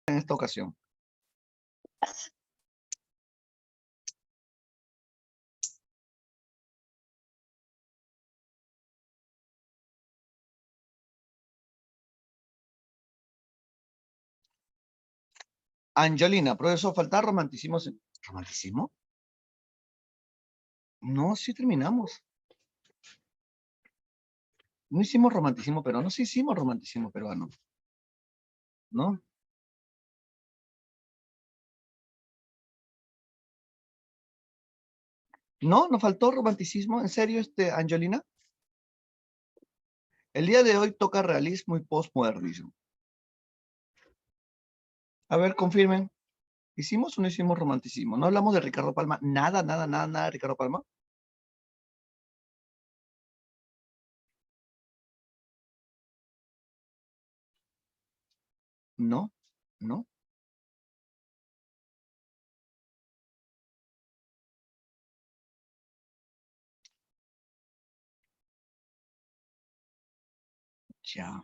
en esta ocasión. Angelina, profesor, falta romanticismo. ¿Romanticismo? No, sí terminamos. No hicimos romanticismo peruano, sí hicimos romanticismo peruano. ¿No? No, nos faltó romanticismo. ¿En serio, Angelina? El día de hoy toca realismo y postmodernismo. A ver, confirmen. ¿Hicimos o no hicimos romanticismo? ¿No hablamos de Ricardo Palma? Nada, nada, nada, nada de Ricardo Palma. No, no. Ya.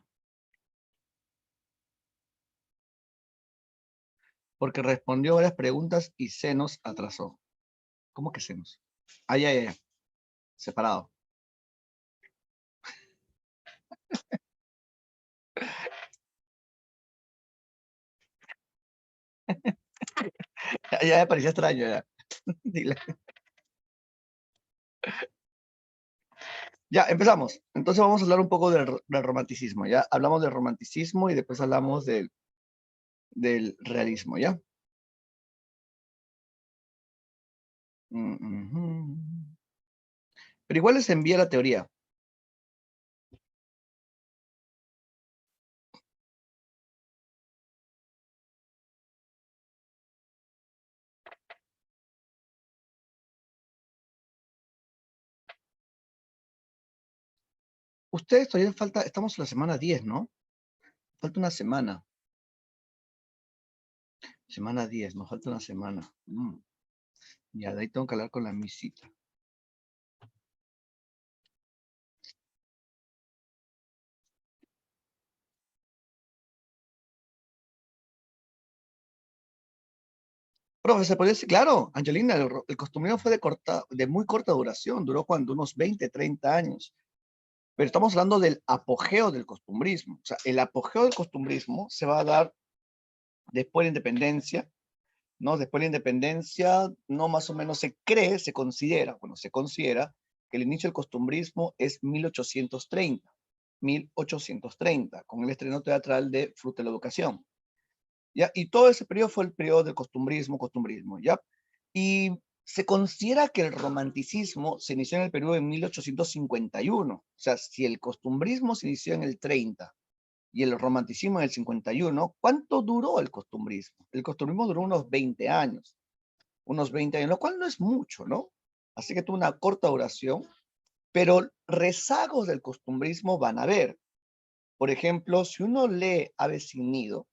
Porque respondió varias preguntas y se nos atrasó. ¿Cómo que se nos? Ah, ya, ya, ya. Separado. Ya me parecía extraño, ya. Dile. Ya, empezamos. Entonces vamos a hablar un poco del romanticismo, ¿ya? Hablamos del romanticismo y después hablamos del realismo, ¿ya? Ujú. Pero igual les envía la teoría. Ustedes todavía falta, estamos en la semana 10, ¿no? Falta una semana. Semana 10, nos falta una semana. Ya, de ahí tengo que hablar con la misita. Profe, ¿se podría decir? Claro, Angelina, el costumbrero fue de muy corta duración, duró cuando unos 20, 30 años. Pero estamos hablando del apogeo del costumbrismo. O sea, el apogeo del costumbrismo se va a dar después de la independencia, ¿no? Después de la independencia, no más o menos se cree, se considera que el inicio del costumbrismo es 1830, con el estreno teatral de Fruto de la Educación. ¿Ya? Y todo ese periodo fue el periodo del costumbrismo, ¿ya? Y se considera que el romanticismo se inició en el periodo de 1851. O sea, si el costumbrismo se inició en el 30 y el romanticismo en el 51, ¿cuánto duró el costumbrismo? El costumbrismo duró unos 20 años, lo cual no es mucho, ¿no? Así que tuvo una corta duración, pero rezagos del costumbrismo van a haber. Por ejemplo, si uno lee Ave sin nido,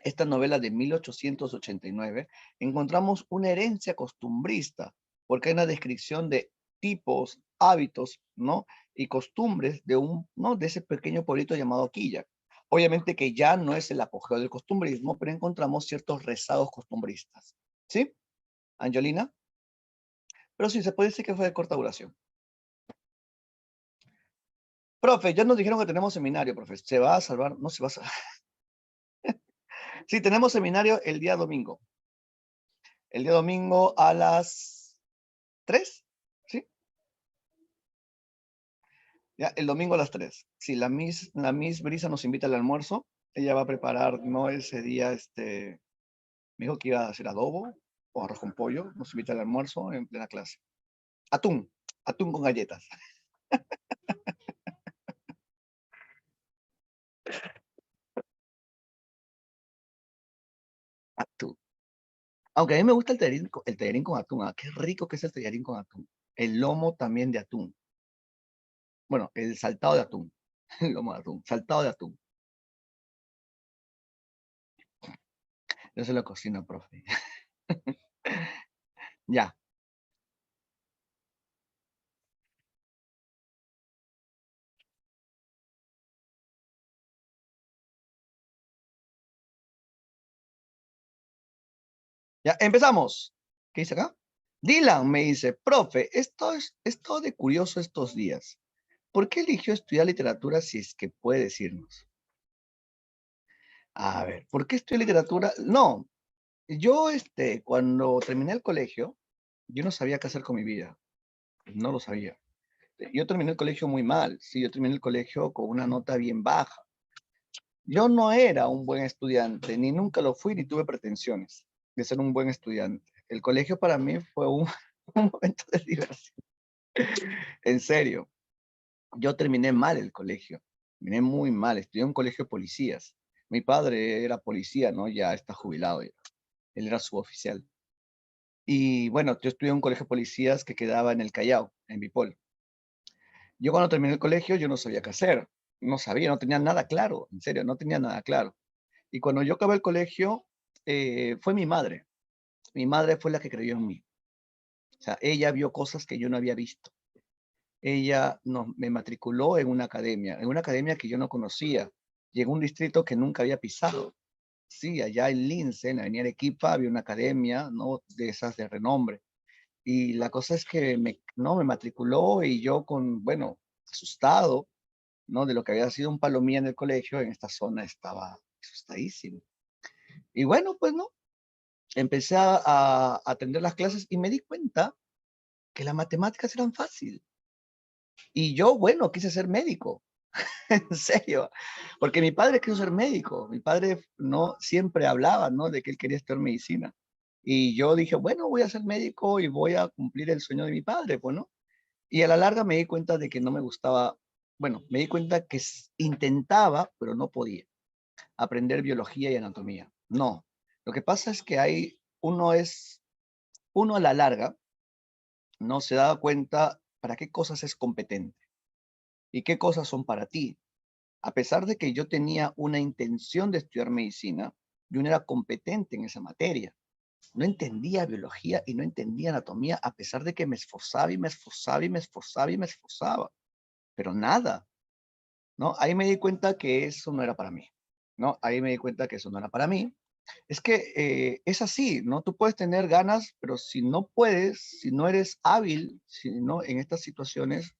esta novela de 1889, encontramos una herencia costumbrista, porque hay una descripción de tipos, hábitos, ¿no? Y costumbres ¿no? De ese pequeño pueblito llamado Quilla. Obviamente que ya no es el apogeo del costumbrismo, pero encontramos ciertos rezagos costumbristas. ¿Sí, Angelina? Pero sí, se puede decir que fue de corta duración. Profe, ya nos dijeron que tenemos seminario, profe. ¿Se va a salvar? No se va a salvar. Sí, tenemos seminario el día domingo. El día domingo a las 3. ¿Sí? Ya, el domingo a las 3. Si la Miss Brisa nos invita al almuerzo, ella va a preparar, no ese día, me dijo que iba a hacer adobo o arroz con pollo, nos invita al almuerzo en plena clase. Atún, atún con galletas. Atún. Aunque a mí me gusta el tallarín con atún. Qué rico que es el tallarín con atún. El lomo también de atún. Bueno, el saltado de atún. El lomo de atún, saltado de atún. Yo se lo cocino, profe. Ya, Ya, empezamos. ¿Qué dice acá? Dylan me dice, profe, es todo de curioso estos días. ¿Por qué eligió estudiar literatura si es que puede decirnos? A ver, ¿por qué estudié literatura? No, yo cuando terminé el colegio, yo no sabía qué hacer con mi vida. No lo sabía. Yo terminé el colegio muy mal. Sí, yo terminé el colegio con una nota bien baja. Yo no era un buen estudiante, ni nunca lo fui, ni tuve pretensiones de ser un buen estudiante. El colegio para mí fue un, un momento de diversión. En serio, yo terminé mal el colegio. Terminé muy mal. Estudié en un colegio de policías. Mi padre era policía, ¿no? Ya está jubilado ya. Él era suboficial. Y bueno, yo estudié en un colegio de policías que quedaba en el Callao, en Bipol. Yo cuando terminé el colegio, yo no sabía qué hacer. No sabía, no tenía nada claro. En serio, no tenía nada claro. Y cuando yo acabé el colegio, fue mi madre. Mi madre fue la que creyó en mí. O sea, ella vio cosas que yo no había visto. Ella me matriculó en una academia que yo no conocía, y en un distrito que nunca había pisado. Sí, allá en Lince, en la avenida Arequipa, había una academia, ¿no? De esas de renombre. Y la cosa es que no, me matriculó y yo bueno, asustado, ¿no? De lo que había sido un palomía en el colegio, en esta zona estaba asustadísimo. Y bueno, pues no, empecé a atender las clases y me di cuenta que las matemáticas eran fácil. Y yo, bueno, quise ser médico, en serio, porque mi padre quiso ser médico. Mi padre no siempre hablaba, ¿no? De que él quería estudiar medicina. Y yo dije, bueno, voy a ser médico y voy a cumplir el sueño de mi padre, pues, ¿no? Y a la larga me di cuenta de que no me gustaba, bueno, me di cuenta que intentaba, pero no podía, aprender biología y anatomía. No, lo que pasa es que uno a la larga no se da cuenta para qué cosas es competente y qué cosas son para ti. A pesar de que yo tenía una intención de estudiar medicina, yo no era competente en esa materia. No entendía biología y no entendía anatomía, a pesar de que me esforzaba y me esforzaba y me esforzaba y me esforzaba, pero nada, ¿no? Ahí me di cuenta que eso no era para mí, ¿no? Ahí me di cuenta que eso no era para mí. Es que es así, ¿no? Tú puedes tener ganas, pero si no puedes, si no eres hábil, si no en estas situaciones,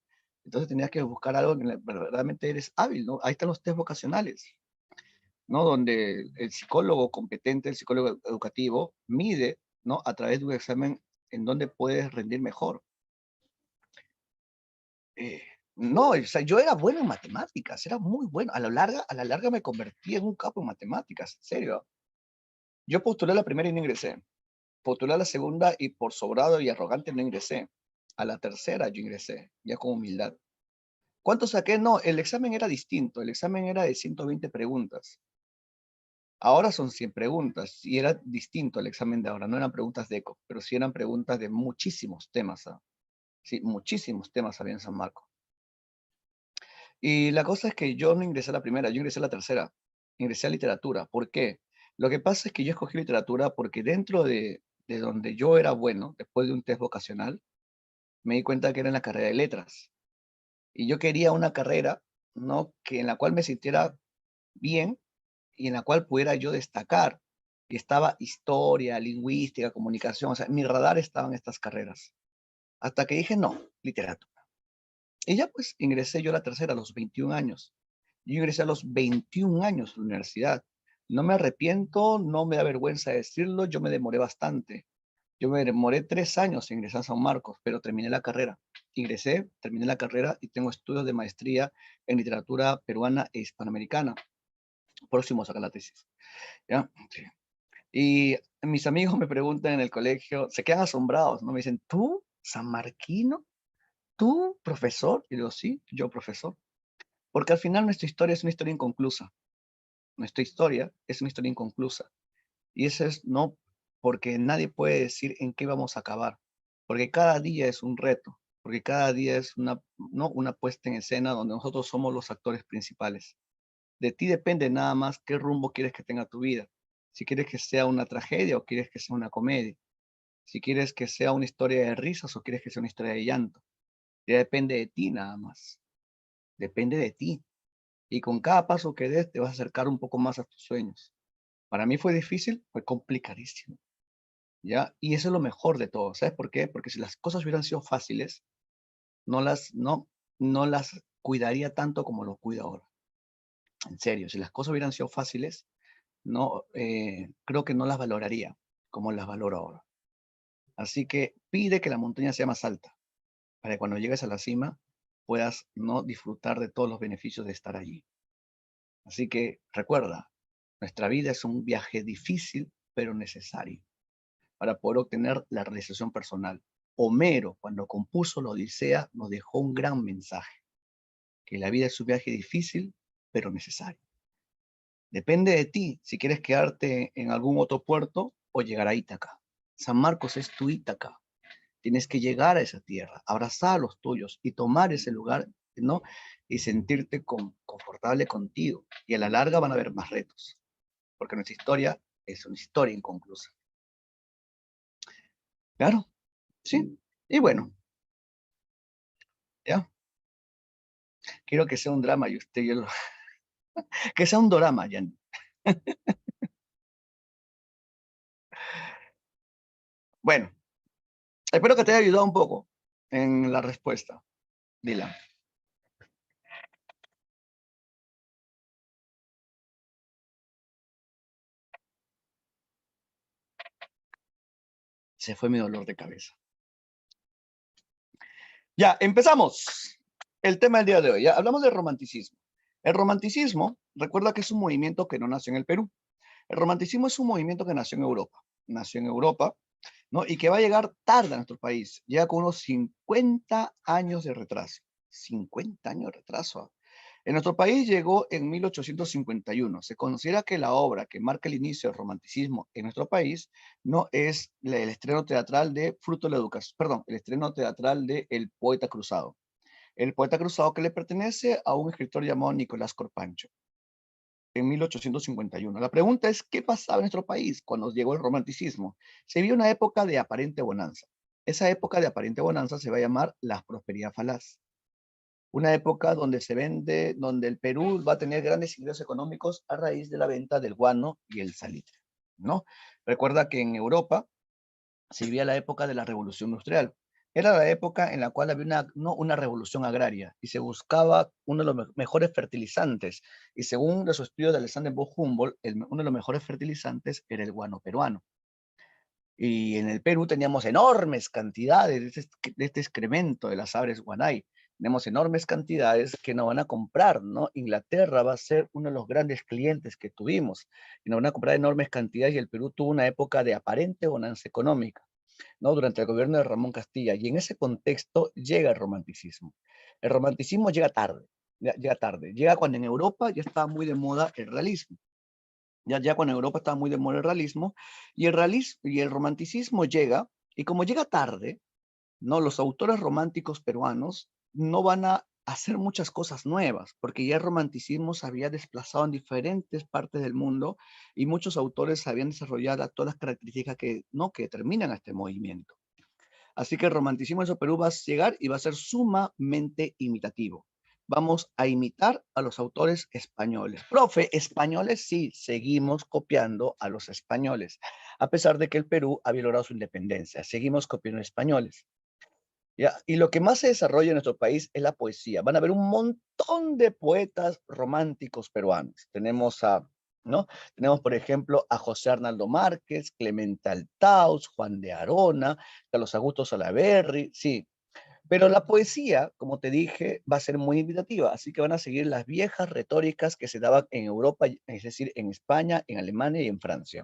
entonces tenías que buscar algo en lo que verdaderamente eres hábil, ¿no? Ahí están los test vocacionales, ¿no? Donde el psicólogo competente, el psicólogo educativo, mide, ¿no? A través de un examen en donde puedes rendir mejor. Eh, no, o sea, yo era bueno en matemáticas, era muy bueno. A la larga me convertí en un capo en matemáticas, en serio. Yo postulé la primera y no ingresé. Postulé a la segunda y por sobrado y arrogante no ingresé. A la tercera yo ingresé, ya con humildad. ¿Cuánto saqué? No, el examen era distinto. El examen era de 120 preguntas. Ahora son 100 preguntas y era distinto el examen de ahora. No eran preguntas de eco, pero sí eran preguntas de muchísimos temas. ¿Ah? Sí, muchísimos temas había en San Marcos. Y la cosa es que yo no ingresé a la primera, yo ingresé a la tercera. Ingresé a literatura. ¿Por qué? Lo que pasa es que yo escogí literatura porque dentro de donde yo era bueno, después de un test vocacional, me di cuenta que era en la carrera de letras. Y yo quería una carrera, ¿no? Que en la cual me sintiera bien y en la cual pudiera yo destacar. Y estaba historia, lingüística, comunicación, o sea, en mi radar estaban estas carreras. Hasta que dije, no, literatura. Y ya pues ingresé yo a la tercera a los 21 años. Yo ingresé a los 21 años a la universidad. No me arrepiento, no me da vergüenza decirlo, yo me demoré bastante. Yo me demoré 3 años en ingresar a San Marcos, pero terminé la carrera. Ingresé, terminé la carrera y tengo estudios de maestría en literatura peruana e hispanoamericana. Próximo a sacar la tesis. ¿Ya? Sí. Y mis amigos me preguntan en el colegio, se quedan asombrados, ¿no? Me dicen, ¿tú, sanmarquino? ¿Tú, profesor? Y digo, sí, yo, profesor. Porque al final nuestra historia es una historia inconclusa. Nuestra historia es una historia inconclusa. Y eso es no porque nadie puede decir en qué vamos a acabar. Porque cada día es un reto. Porque cada día es no, una puesta en escena donde nosotros somos los actores principales. De ti depende nada más qué rumbo quieres que tenga tu vida. Si quieres que sea una tragedia o quieres que sea una comedia. Si quieres que sea una historia de risas o quieres que sea una historia de llanto. Ya depende de ti nada más. Depende de ti. Y con cada paso que des te vas a acercar un poco más a tus sueños. Para mí fue difícil, fue complicadísimo. ¿ya? Y eso es lo mejor de todo, ¿sabes por qué? Porque si las cosas hubieran sido fáciles, no las cuidaría tanto como lo cuido ahora. En serio, si las cosas hubieran sido fáciles, creo que no las valoraría como las valoro ahora. Así que pide que la montaña sea más alta, para que cuando llegues a la cima puedas no disfrutar de todos los beneficios de estar allí. Así que recuerda, nuestra vida es un viaje difícil, pero necesario para poder obtener la realización personal. Homero, cuando compuso la Odisea, nos dejó un gran mensaje, que la vida es un viaje difícil, pero necesario. Depende de ti si quieres quedarte en algún otro puerto o llegar a Ítaca. San Marcos es tu Ítaca. Tienes que llegar a esa tierra, abrazar a los tuyos y tomar ese lugar, ¿no? Y sentirte confortable contigo. Y a la larga van a haber más retos, porque nuestra historia es una historia inconclusa. Claro, sí. Y bueno, ya. Quiero que sea un drama y usted, que sea un dorama, Jan. Bueno, espero que te haya ayudado un poco en la respuesta, Dylan. Se fue mi dolor de cabeza. Ya, empezamos. El tema del día de hoy. Ya hablamos del romanticismo. El romanticismo, recuerda que es un movimiento que no nació en el Perú. El romanticismo es un movimiento que nació en Europa. Nació en Europa, ¿no? Y que va a llegar tarde a nuestro país. Llega con unos 50 años de retraso. 50 años de retraso. En nuestro país llegó en 1851. Se considera que la obra que marca el inicio del romanticismo en nuestro país no es el estreno teatral de Fruto de la Educación, perdón, el estreno teatral de El Poeta Cruzado. El Poeta Cruzado que le pertenece a un escritor llamado Nicolás Corpancho en 1851. La pregunta es, ¿qué pasaba en nuestro país cuando llegó el romanticismo? Se vio una época de aparente bonanza. Esa época de aparente bonanza se va a llamar la prosperidad falaz. Una época donde se vende, donde el Perú va a tener grandes ingresos económicos a raíz de la venta del guano y el salitre, ¿no? Recuerda que en Europa se vivía la época de la revolución industrial. Era la época en la cual había una revolución agraria y se buscaba uno de los mejores fertilizantes. Y según los estudios de Alexander von Humboldt, uno de los mejores fertilizantes era el guano peruano. Y en el Perú teníamos enormes cantidades de este excremento de las aves guanay. Tenemos enormes cantidades que nos van a comprar, ¿no? Inglaterra va a ser uno de los grandes clientes que tuvimos. Y nos van a comprar enormes cantidades y el Perú tuvo una época de aparente bonanza económica, ¿no? Durante el gobierno de Ramón Castilla. Y en ese contexto llega el romanticismo. El romanticismo llega tarde, llega tarde. Llega cuando en Europa ya estaba muy de moda el realismo. Ya cuando en Europa estaba muy de moda el realismo, y el romanticismo llega, y como llega tarde, ¿no? Los autores románticos peruanos no van a hacer muchas cosas nuevas, porque ya el romanticismo se había desplazado en diferentes partes del mundo y muchos autores habían desarrollado todas las características que, ¿no? que determinan a este movimiento. Así que el romanticismo en Perú va a llegar y va a ser sumamente imitativo. Vamos a imitar a los autores españoles. Profe, españoles sí, seguimos copiando a los españoles, a pesar de que el Perú había logrado su independencia. Seguimos copiando a españoles. ¿Ya? Y lo que más se desarrolla en nuestro país es la poesía. Van a haber un montón de poetas románticos peruanos. ¿No? Tenemos, por ejemplo, a José Arnaldo Márquez, Clemente Altaus, Juan de Arona, Carlos Augusto Salaverry, sí. Pero la poesía, como te dije, va a ser muy invitativa, así que van a seguir las viejas retóricas que se daban en Europa, es decir, en España, en Alemania y en Francia.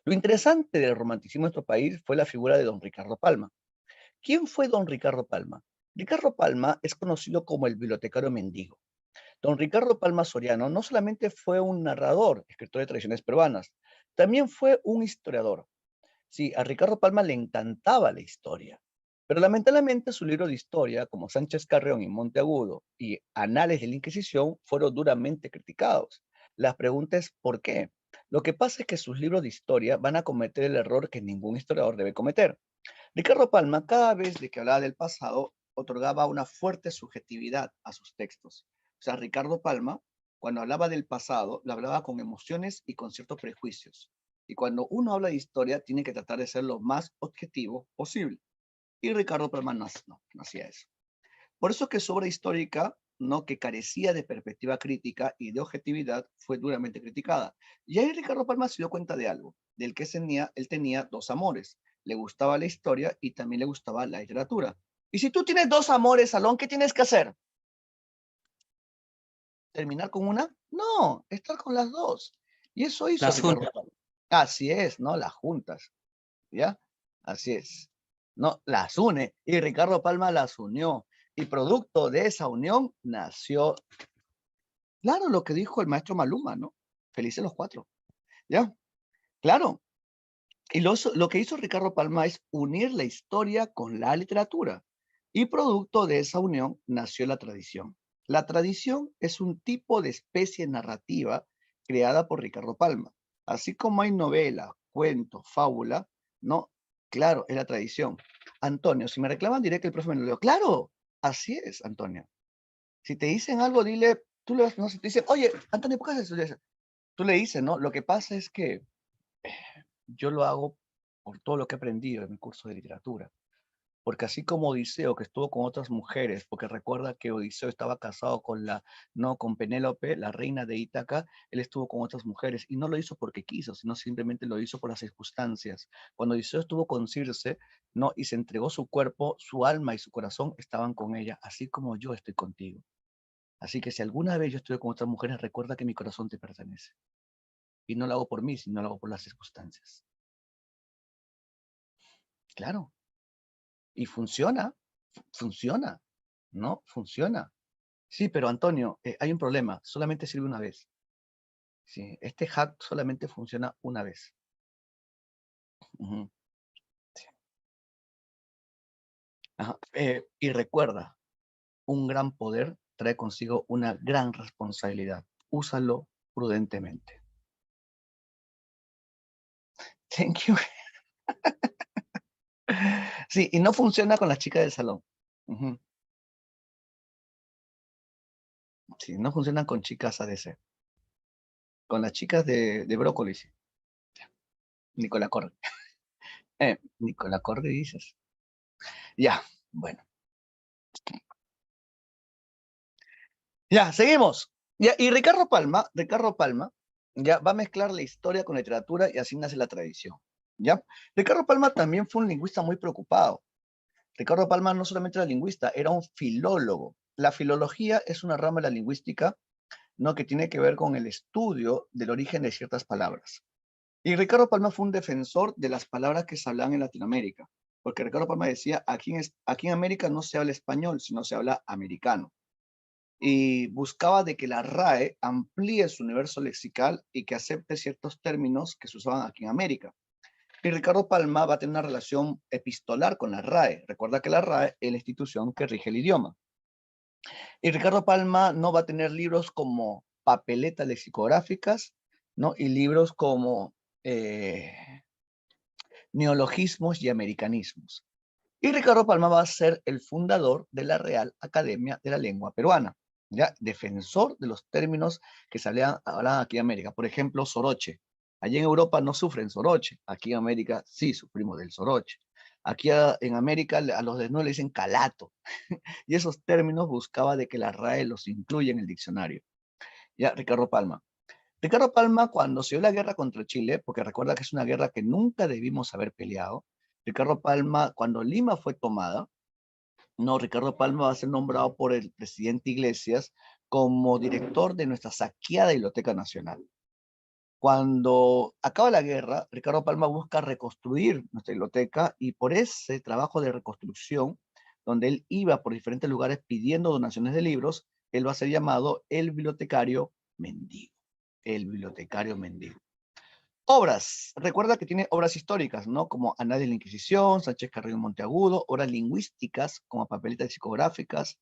Lo interesante del romanticismo en nuestro país fue la figura de don Ricardo Palma. ¿Quién fue don Ricardo Palma? Ricardo Palma es conocido como el bibliotecario mendigo. Don Ricardo Palma Soriano no solamente fue un narrador, escritor de tradiciones peruanas, también fue un historiador. Sí, a Ricardo Palma le encantaba la historia, pero lamentablemente su libro de historia, como Sánchez Carreón y Monteagudo y Anales de la Inquisición, fueron duramente criticados. La pregunta es ¿por qué? Lo que pasa es que sus libros de historia van a cometer el error que ningún historiador debe cometer. Ricardo Palma, cada vez de que hablaba del pasado, otorgaba una fuerte subjetividad a sus textos. O sea, Ricardo Palma, cuando hablaba del pasado, lo hablaba con emociones y con ciertos prejuicios. Y cuando uno habla de historia, tiene que tratar de ser lo más objetivo posible. Y Ricardo Palma no hacía eso. Por eso que su obra histórica, ¿no? Que carecía de perspectiva crítica y de objetividad, fue duramente criticada. Y ahí Ricardo Palma se dio cuenta de algo, del que él tenía dos amores. Le gustaba la historia y también le gustaba la literatura. Y si tú tienes dos amores, Salón, ¿qué tienes que hacer? ¿Terminar con una? No, estar con las dos. Y eso hizo Las Ricardo juntas. Palma. Así es, ¿no? Las juntas, ¿ya? Así es. No, las une. Y Ricardo Palma las unió. Y producto de esa unión nació, claro, lo que dijo el maestro Maluma, ¿no? Felices los cuatro, ¿ya? Claro. Y lo que hizo Ricardo Palma es unir la historia con la literatura. Y producto de esa unión nació la tradición. La tradición es un tipo de especie narrativa creada por Ricardo Palma. Así como hay novela, cuento, fábula, ¿no? Claro, es la tradición. Antonio, si me reclaman, diré que el profe me lo dio. Claro, así es, Antonio. Si te dicen algo, dile, no sé, te dicen, oye, Antonio, ¿por qué haces eso? Tú le dices, ¿no? Lo que pasa es que yo lo hago por todo lo que he aprendido en mi curso de literatura. Porque así como Odiseo, que estuvo con otras mujeres, porque recuerda que Odiseo estaba casado no, con Penélope, la reina de Ítaca, él estuvo con otras mujeres y no lo hizo porque quiso, sino simplemente lo hizo por las circunstancias. Cuando Odiseo estuvo con Circe, no, y se entregó su cuerpo, su alma y su corazón estaban con ella, así como yo estoy contigo. Así que si alguna vez yo estuve con otras mujeres, recuerda que mi corazón te pertenece. Y no lo hago por mí, sino lo hago por las circunstancias. Claro. Y funciona, ¿no? Funciona. Sí, pero Antonio, hay un problema, solamente sirve una vez. Sí, este hack solamente funciona una vez. Ujú, sí. Ajá, y recuerda, un gran poder trae consigo una gran responsabilidad. Úsalo prudentemente. Thank you. Sí, y no funciona con las chicas del salón. Ujú, sí, no funcionan con chicas ADC. Con las chicas de brócoli, sí. Nicola Corri. Nicola Corri dices. Ya, bueno. Ya, seguimos. Ya, y Ricardo Palma, ya va a mezclar la historia con la literatura y así nace la tradición. ¿Ya? Ricardo Palma también fue un lingüista muy preocupado. Ricardo Palma no solamente era lingüista, era un filólogo. La filología es una rama de la lingüística, ¿no? Que tiene que ver con el estudio del origen de ciertas palabras. Y Ricardo Palma fue un defensor de las palabras que se hablan en Latinoamérica, porque Ricardo Palma decía, aquí en América no se habla español, sino se habla americano. Y buscaba de que la RAE amplíe su universo lexical y que acepte ciertos términos que se usaban aquí en América. Y Ricardo Palma va a tener una relación epistolar con la RAE. Recuerda que la RAE es la institución que rige el idioma. Y Ricardo Palma no va a tener libros como papeletas lexicográficas, ¿no? Y libros como eh, neologismos y americanismos. Y Ricardo Palma va a ser el fundador de la Real Academia de la Lengua Peruana, ya defensor de los términos que se hablan aquí en América. Por ejemplo, soroche. Allí en Europa no sufren soroche, aquí en América sí sufrimos del soroche. Aquí en América a los desnudos le dicen calato. Y esos términos buscaba de que la RAE los incluya en el diccionario. Ya, Ricardo Palma. Ricardo Palma, cuando se dio la guerra contra Chile, porque recuerda que es una guerra que nunca debimos haber peleado, Ricardo Palma, cuando Lima fue tomada, no, Ricardo Palma va a ser nombrado por el presidente Iglesias como director de nuestra saqueada Biblioteca Nacional. Cuando acaba la guerra, Ricardo Palma busca reconstruir nuestra biblioteca y por ese trabajo de reconstrucción, donde él iba por diferentes lugares pidiendo donaciones de libros, él va a ser llamado el bibliotecario mendigo. El bibliotecario mendigo. Obras. Recuerda que tiene obras históricas, ¿no? Como Análisis de la Inquisición, Sánchez Carrillo Monteagudo, obras lingüísticas como Papeletas psicográficas,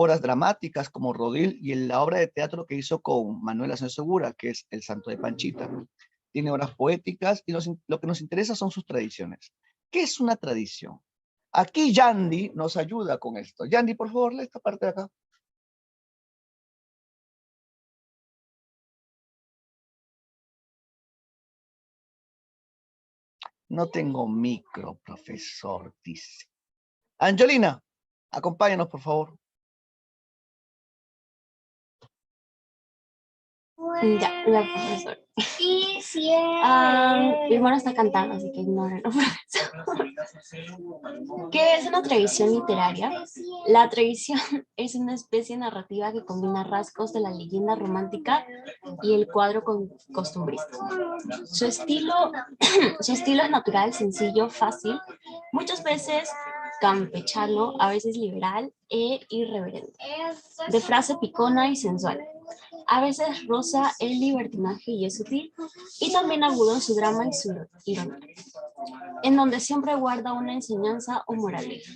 obras dramáticas como Rodil y la obra de teatro que hizo con Manuel Asensio Segura, que es El Santo de Panchita. Tiene obras poéticas y lo que nos interesa son sus tradiciones. ¿Qué es una tradición? Aquí Yandy nos ayuda con esto. Yandy, por favor, lee esta parte de acá. No tengo micro, profesor, dice. Angelina, acompáñanos, por favor. Ya, la profesora. Mi hermano está cantando, así que ignórenlo. ¿Qué es una tradición literaria? La tradición es una especie narrativa que combina rasgos de la leyenda romántica y el cuadro costumbrista. Su estilo, su estilo es natural, sencillo, fácil, muchas veces campechano, a veces liberal e irreverente, de frase picona y sensual. A veces roza el libertinaje y es sutil, y también agudo en su drama y su ironía, en donde siempre guarda una enseñanza o moraleja.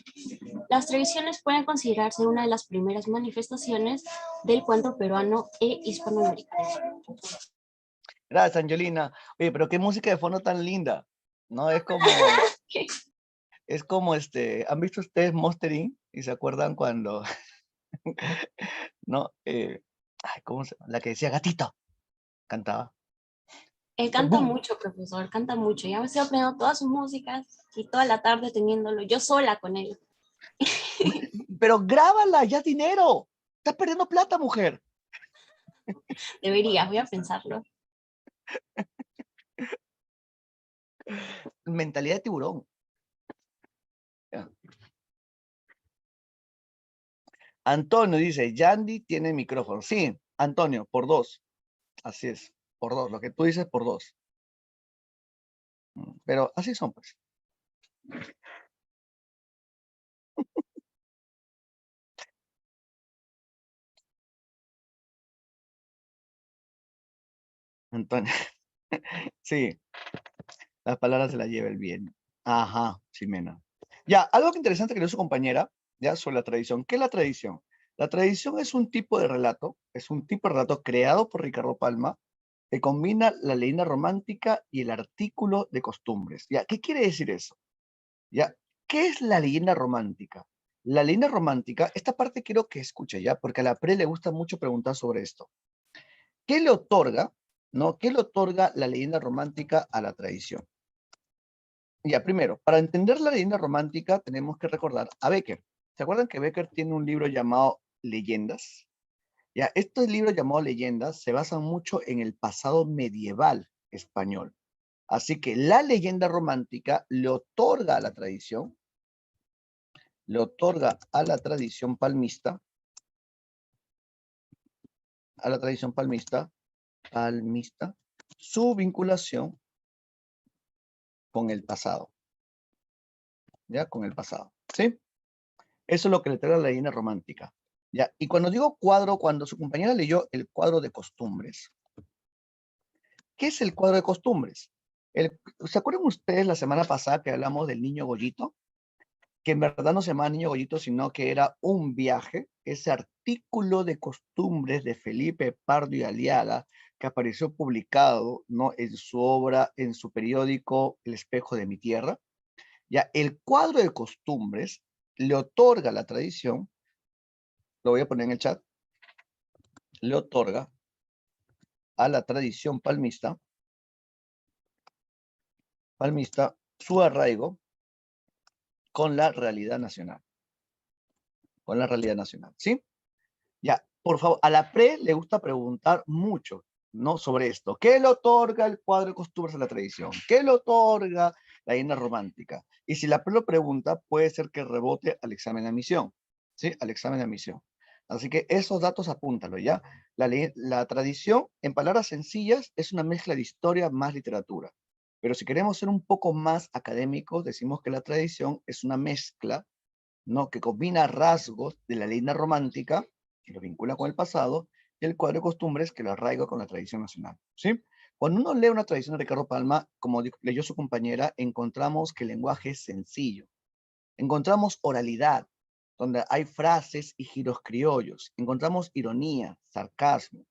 Las tradiciones pueden considerarse una de las primeras manifestaciones del cuento peruano e hispanoamericano. Gracias, Angelina. Oye, pero qué música de fondo tan linda. No, es como ¿han visto ustedes Monster Inc? ¿Y se acuerdan cuando, no, ¿cómo se llama? La que decía gatito, cantaba. Él canta mucho, profesor, canta mucho. Ya me estoy aprendiendo todas sus músicas y toda la tarde teniéndolo yo sola con él. Pero grábala, ya es dinero. Estás perdiendo plata, mujer. Debería, voy a pensarlo. Mentalidad de tiburón. Ya. Antonio dice, Yandy tiene micrófono. Sí, Antonio, por 2. Así es, por 2. Lo que tú dices, por 2. Pero así son, pues. Antonio, sí, las palabras se las lleva el bien. Ajá, Ximena. Ya, algo que interesante que dio su compañera, ya, sobre la tradición. ¿Qué es la tradición? La tradición es un tipo de relato, creado por Ricardo Palma, que combina la leyenda romántica y el artículo de costumbres. ¿Ya? ¿Qué quiere decir eso? ¿Ya? ¿Qué es la leyenda romántica? La leyenda romántica, esta parte quiero que escuche, ¿ya? Porque a la PRE le gusta mucho preguntar sobre esto. ¿Qué le otorga, no? ¿Qué le otorga la leyenda romántica a la tradición? Ya, primero, para entender la leyenda romántica tenemos que recordar a Becker. ¿Se acuerdan que Becker tiene un libro llamado Leyendas? Ya, estos libros llamados Leyendas se basan mucho en el pasado medieval español. Así que la leyenda romántica le otorga a la tradición palmista, su vinculación con el pasado, ¿ya? Con el pasado, ¿sí? Eso es lo que le trae la leyenda romántica, ¿ya? Y cuando digo cuadro, cuando su compañera leyó el cuadro de costumbres, ¿qué es el cuadro de costumbres? ¿Se acuerdan ustedes la semana pasada que hablamos del niño Goyito? Que en verdad no se llamaba Niño Goyito, sino que era un viaje, ese artículo de costumbres de Felipe Pardo y Aliaga, que apareció publicado, ¿no? En su obra, en su periódico El espejo de mi tierra. Ya, el cuadro de costumbres le otorga a la tradición, lo voy a poner en el chat, le otorga a la tradición palmista su arraigo con la realidad nacional, ¿sí? Ya, por favor, a la PRE le gusta preguntar mucho, ¿no? Sobre esto. ¿Qué le otorga el cuadro de costumbres a la tradición? ¿Qué le otorga la leyenda romántica? Y si la PRE lo pregunta, puede ser que rebote al examen de admisión, ¿sí? Al examen de admisión. Así que esos datos apúntalo, ¿ya? La tradición, en palabras sencillas, es una mezcla de historia más literatura. Pero si queremos ser un poco más académicos, decimos que la tradición es una mezcla, ¿no? Que combina rasgos de la leyenda romántica, que lo vincula con el pasado, y el cuadro de costumbres que lo arraiga con la tradición nacional, ¿sí? Cuando uno lee una tradición de Ricardo Palma, como leyó su compañera, encontramos que el lenguaje es sencillo. Encontramos oralidad, donde hay frases y giros criollos. Encontramos ironía, sarcasmo,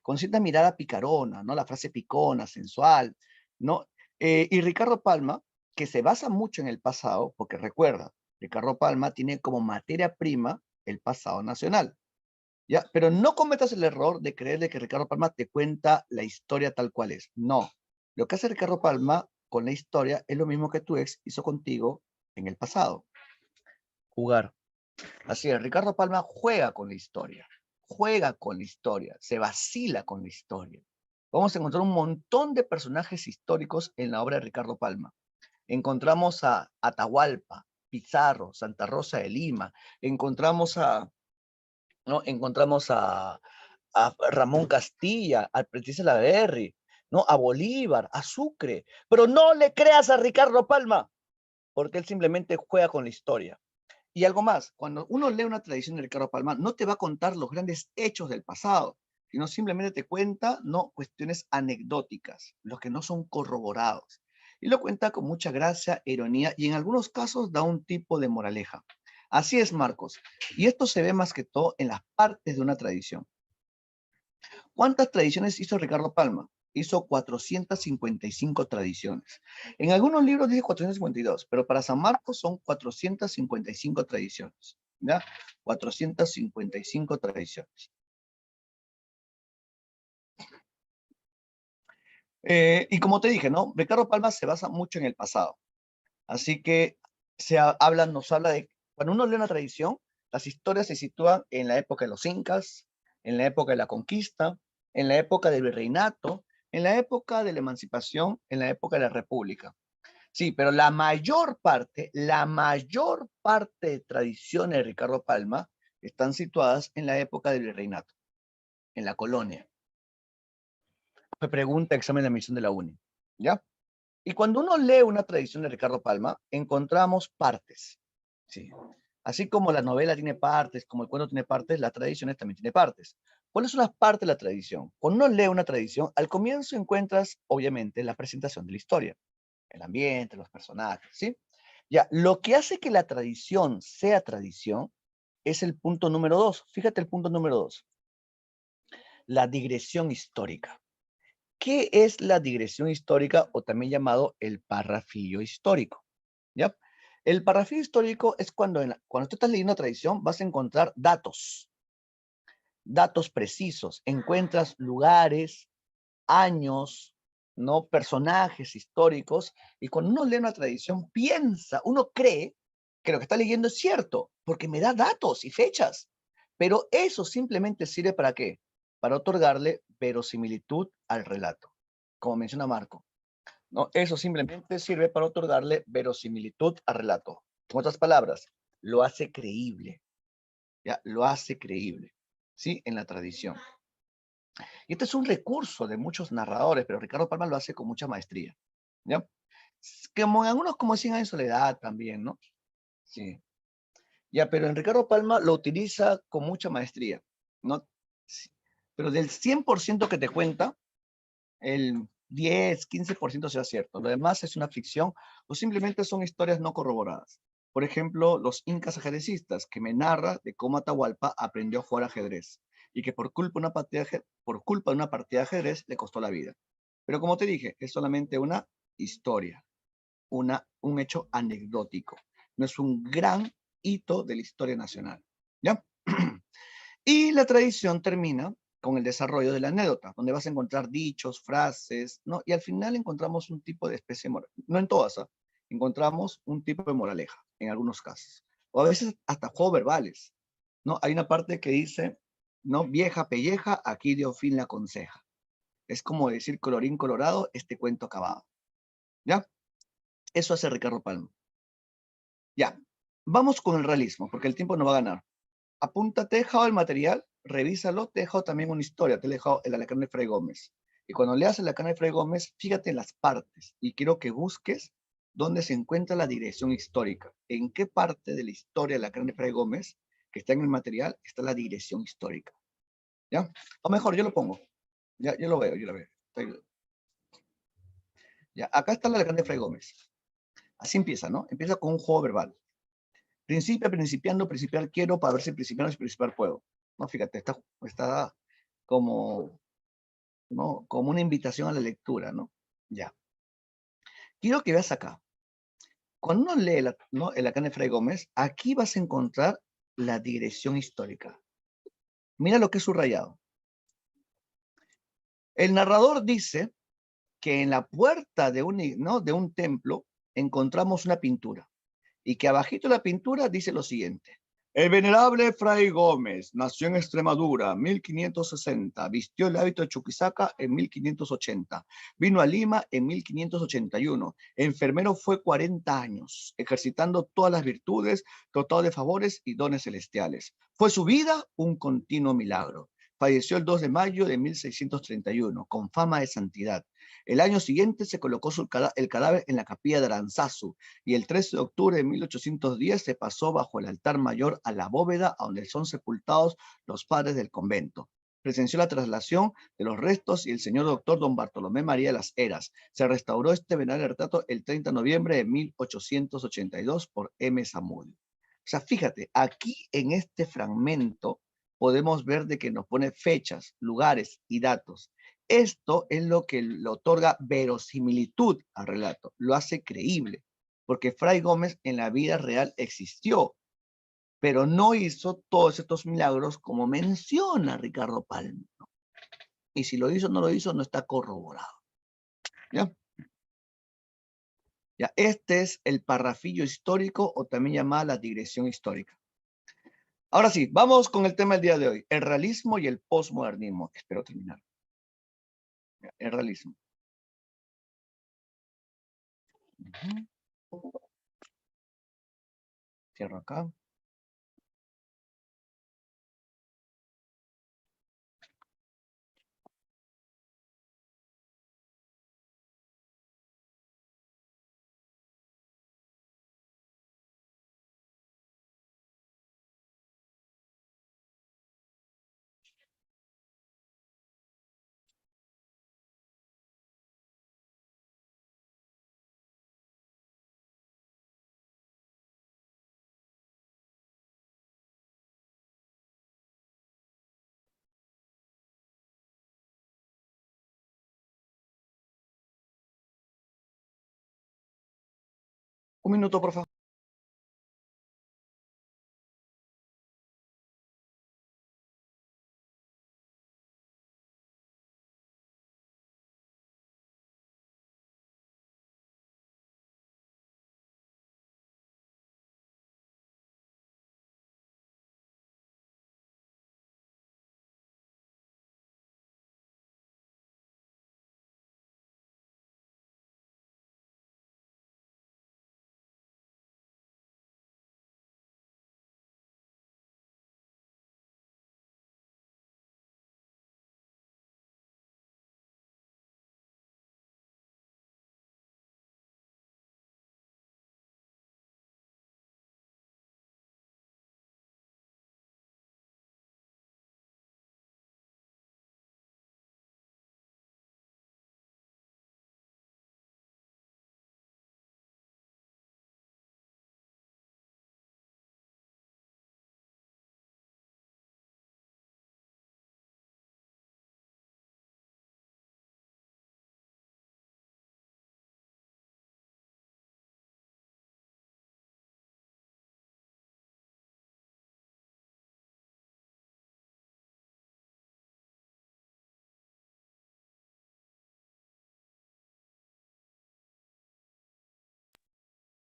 con cierta mirada picarona, ¿no? La frase picona, sensual, ¿no? Y Ricardo Palma, que se basa mucho en el pasado, porque recuerda, Ricardo Palma tiene como materia prima el pasado nacional, ¿ya? Pero no cometas el error de creer de que Ricardo Palma te cuenta la historia tal cual es. No. Lo que hace Ricardo Palma con la historia es lo mismo que tu ex hizo contigo en el pasado. Jugar. Así es, Ricardo Palma juega con la historia. Juega con la historia. Se vacila con la historia. Vamos a encontrar un montón de personajes históricos en la obra de Ricardo Palma. Encontramos a Atahualpa, Pizarro, Santa Rosa de Lima. Encontramos ¿no? Encontramos a Ramón Castilla, al Prentice Laverry, ¿no? A Bolívar, a Sucre. Pero no le creas a Ricardo Palma, porque él simplemente juega con la historia. Y algo más, cuando uno lee una tradición de Ricardo Palma, no te va a contar los grandes hechos del pasado, sino simplemente te cuenta, no, cuestiones anecdóticas, los que no son corroborados. Y lo cuenta con mucha gracia, ironía y en algunos casos da un tipo de moraleja. Así es, Marcos. Y esto se ve más que todo en las partes de una tradición. ¿Cuántas tradiciones hizo Ricardo Palma? Hizo 455 tradiciones. En algunos libros dice 452, pero para San Marcos son 455 tradiciones. ¿Ya? 455 tradiciones. Y como te dije, ¿no? Ricardo Palma se basa mucho en el pasado. Así que nos habla de, cuando uno lee una tradición, las historias se sitúan en la época de los incas, en la época de la conquista, en la época del virreinato, en la época de la emancipación, en la época de la república. Sí, pero la mayor parte de tradiciones de Ricardo Palma están situadas en la época del virreinato, en la colonia. Me pregunta examen de admisión de la UNI, ¿ya? Y cuando uno lee una tradición de Ricardo Palma, encontramos partes. ¿Sí? Así como la novela tiene partes, como el cuento tiene partes, las tradiciones también tienen partes. ¿Cuáles son las partes de la tradición? Cuando uno lee una tradición, al comienzo encuentras, obviamente, la presentación de la historia, el ambiente, los personajes, ¿sí? Ya, lo que hace que la tradición sea tradición es el punto número 2. Fíjate el punto número 2. La digresión histórica. ¿Qué es la digresión histórica o también llamado el parrafillo histórico? ¿Ya? El parrafillo histórico es cuando tú estás leyendo tradición vas a encontrar datos precisos, encuentras lugares, años, ¿no? Personajes históricos, y cuando uno lee una tradición uno cree que lo que está leyendo es cierto, porque me da datos y fechas, pero eso simplemente sirve ¿para qué? Para otorgarle verosimilitud al relato, como menciona Marco. ¿No? Eso simplemente sirve para otorgarle verosimilitud al relato. Con otras palabras, lo hace creíble, ¿ya? Lo hace creíble, ¿sí? En la tradición. Y este es un recurso de muchos narradores, pero Ricardo Palma lo hace con mucha maestría, ¿ya? Como en algunos como 100 años de soledad también, ¿no? Sí. Ya, pero en Ricardo Palma lo utiliza con mucha maestría, ¿no? Sí. Pero del 100% que te cuenta, el 10, 15% sea cierto. Lo demás es una ficción o simplemente son historias no corroboradas. Por ejemplo, los incas ajedrecistas, que me narra de cómo Atahualpa aprendió a jugar ajedrez y que por culpa de una partida de ajedrez le costó la vida. Pero como te dije, es solamente una historia, un hecho anecdótico. No es un gran hito de la historia nacional. ¿Ya? Y la tradición termina con el desarrollo de la anécdota, donde vas a encontrar dichos, frases, ¿no? Y al final encontramos un tipo de especie moral. No en todas, ¿eh? Encontramos un tipo de moraleja, en algunos casos. O a veces hasta juegos verbales, ¿no? Hay una parte que dice, ¿no? Vieja pelleja, aquí dio fin la aconseja. Es como decir colorín colorado, este cuento acabado. ¿Ya? Eso hace Ricardo Palma. Ya. Vamos con el realismo, porque el tiempo no va a ganar. Apunta, te he dejado el material, revísalo, te he dejado también una historia, te he dejado el Alacrán de Fray Gómez. Y cuando leas el Alacrán de Fray Gómez, fíjate en las partes y quiero que busques dónde se encuentra la dirección histórica. En qué parte de la historia del Alacrán de Fray Gómez, que está en el material, está la dirección histórica. ¿Ya? O mejor, yo lo pongo. Ya, yo lo veo, yo lo veo. Ya, acá está el Alacrán de Fray Gómez. Así empieza, ¿no? Empieza con un juego verbal. Principia, principiando, principiar quiero para ver si principiando y principiar puedo. No, fíjate, está como, ¿no? Como una invitación a la lectura, ¿no? Ya. Quiero que veas acá. Cuando uno lee ¿no? el Alacrán de Fray Gómez, aquí vas a encontrar la dirección histórica. Mira lo que es subrayado. El narrador dice que en la puerta de un templo encontramos una pintura y que abajito de la pintura dice lo siguiente. El venerable Fray Gómez nació en Extremadura, 1560, vistió el hábito de Chuquisaca en 1580, vino a Lima en 1581, enfermero fue 40 años, ejercitando todas las virtudes, dotado de favores y dones celestiales. Fue su vida un continuo milagro. Falleció el 2 de mayo de 1631, con fama de santidad. El año siguiente se colocó el cadáver en la capilla de Aranzazu, y el 13 de octubre de 1810 se pasó bajo el altar mayor a la bóveda a donde son sepultados los padres del convento. Presenció la traslación de los restos y el señor doctor don Bartolomé María de las Heras. Se restauró este venerable retrato el 30 de noviembre de 1882 por M. Zamudio. O sea, fíjate, aquí en este fragmento podemos ver de que nos pone fechas, lugares y datos. Esto es lo que le otorga verosimilitud al relato, lo hace creíble, porque Fray Gómez en la vida real existió, pero no hizo todos estos milagros como menciona Ricardo Palma. Y si lo hizo o no lo hizo, no está corroborado. ¿Ya? Ya, este es el parrafillo histórico o también llamada la digresión histórica. Ahora sí, vamos con el tema del día de hoy, el realismo y el posmodernismo. Espero terminar. El realismo. Cierro acá. Un minuto, por favor.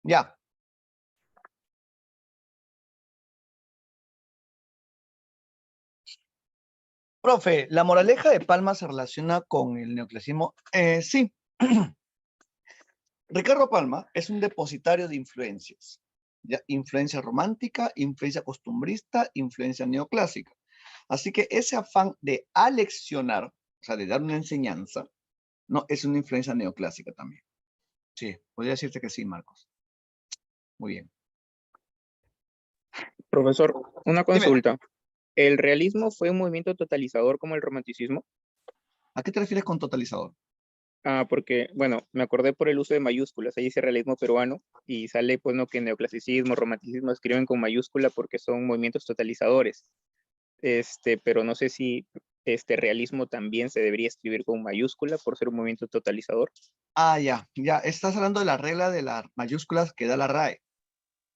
Ya. Profe, ¿la moraleja de Palma se relaciona con el neoclasismo? Sí. Ricardo Palma es un depositario de influencias. ¿Ya? Influencia romántica, influencia costumbrista, influencia neoclásica. Así que ese afán de aleccionar, o sea, de dar una enseñanza, no, es una influencia neoclásica también. Sí, podría decirte que sí, Marcos. Muy bien. Profesor, una Dime, consulta. ¿El realismo fue un movimiento totalizador como el romanticismo? ¿a qué te refieres con totalizador? Porque, bueno, me acordé por el uso de mayúsculas. Ahí dice realismo peruano y sale, pues, no, que neoclasicismo, romanticismo escriben con mayúscula porque son movimientos totalizadores. Pero no sé si este realismo también se debería escribir con mayúscula por ser un movimiento totalizador. Ah, ya, ya. Estás hablando de la regla de las mayúsculas que da la RAE.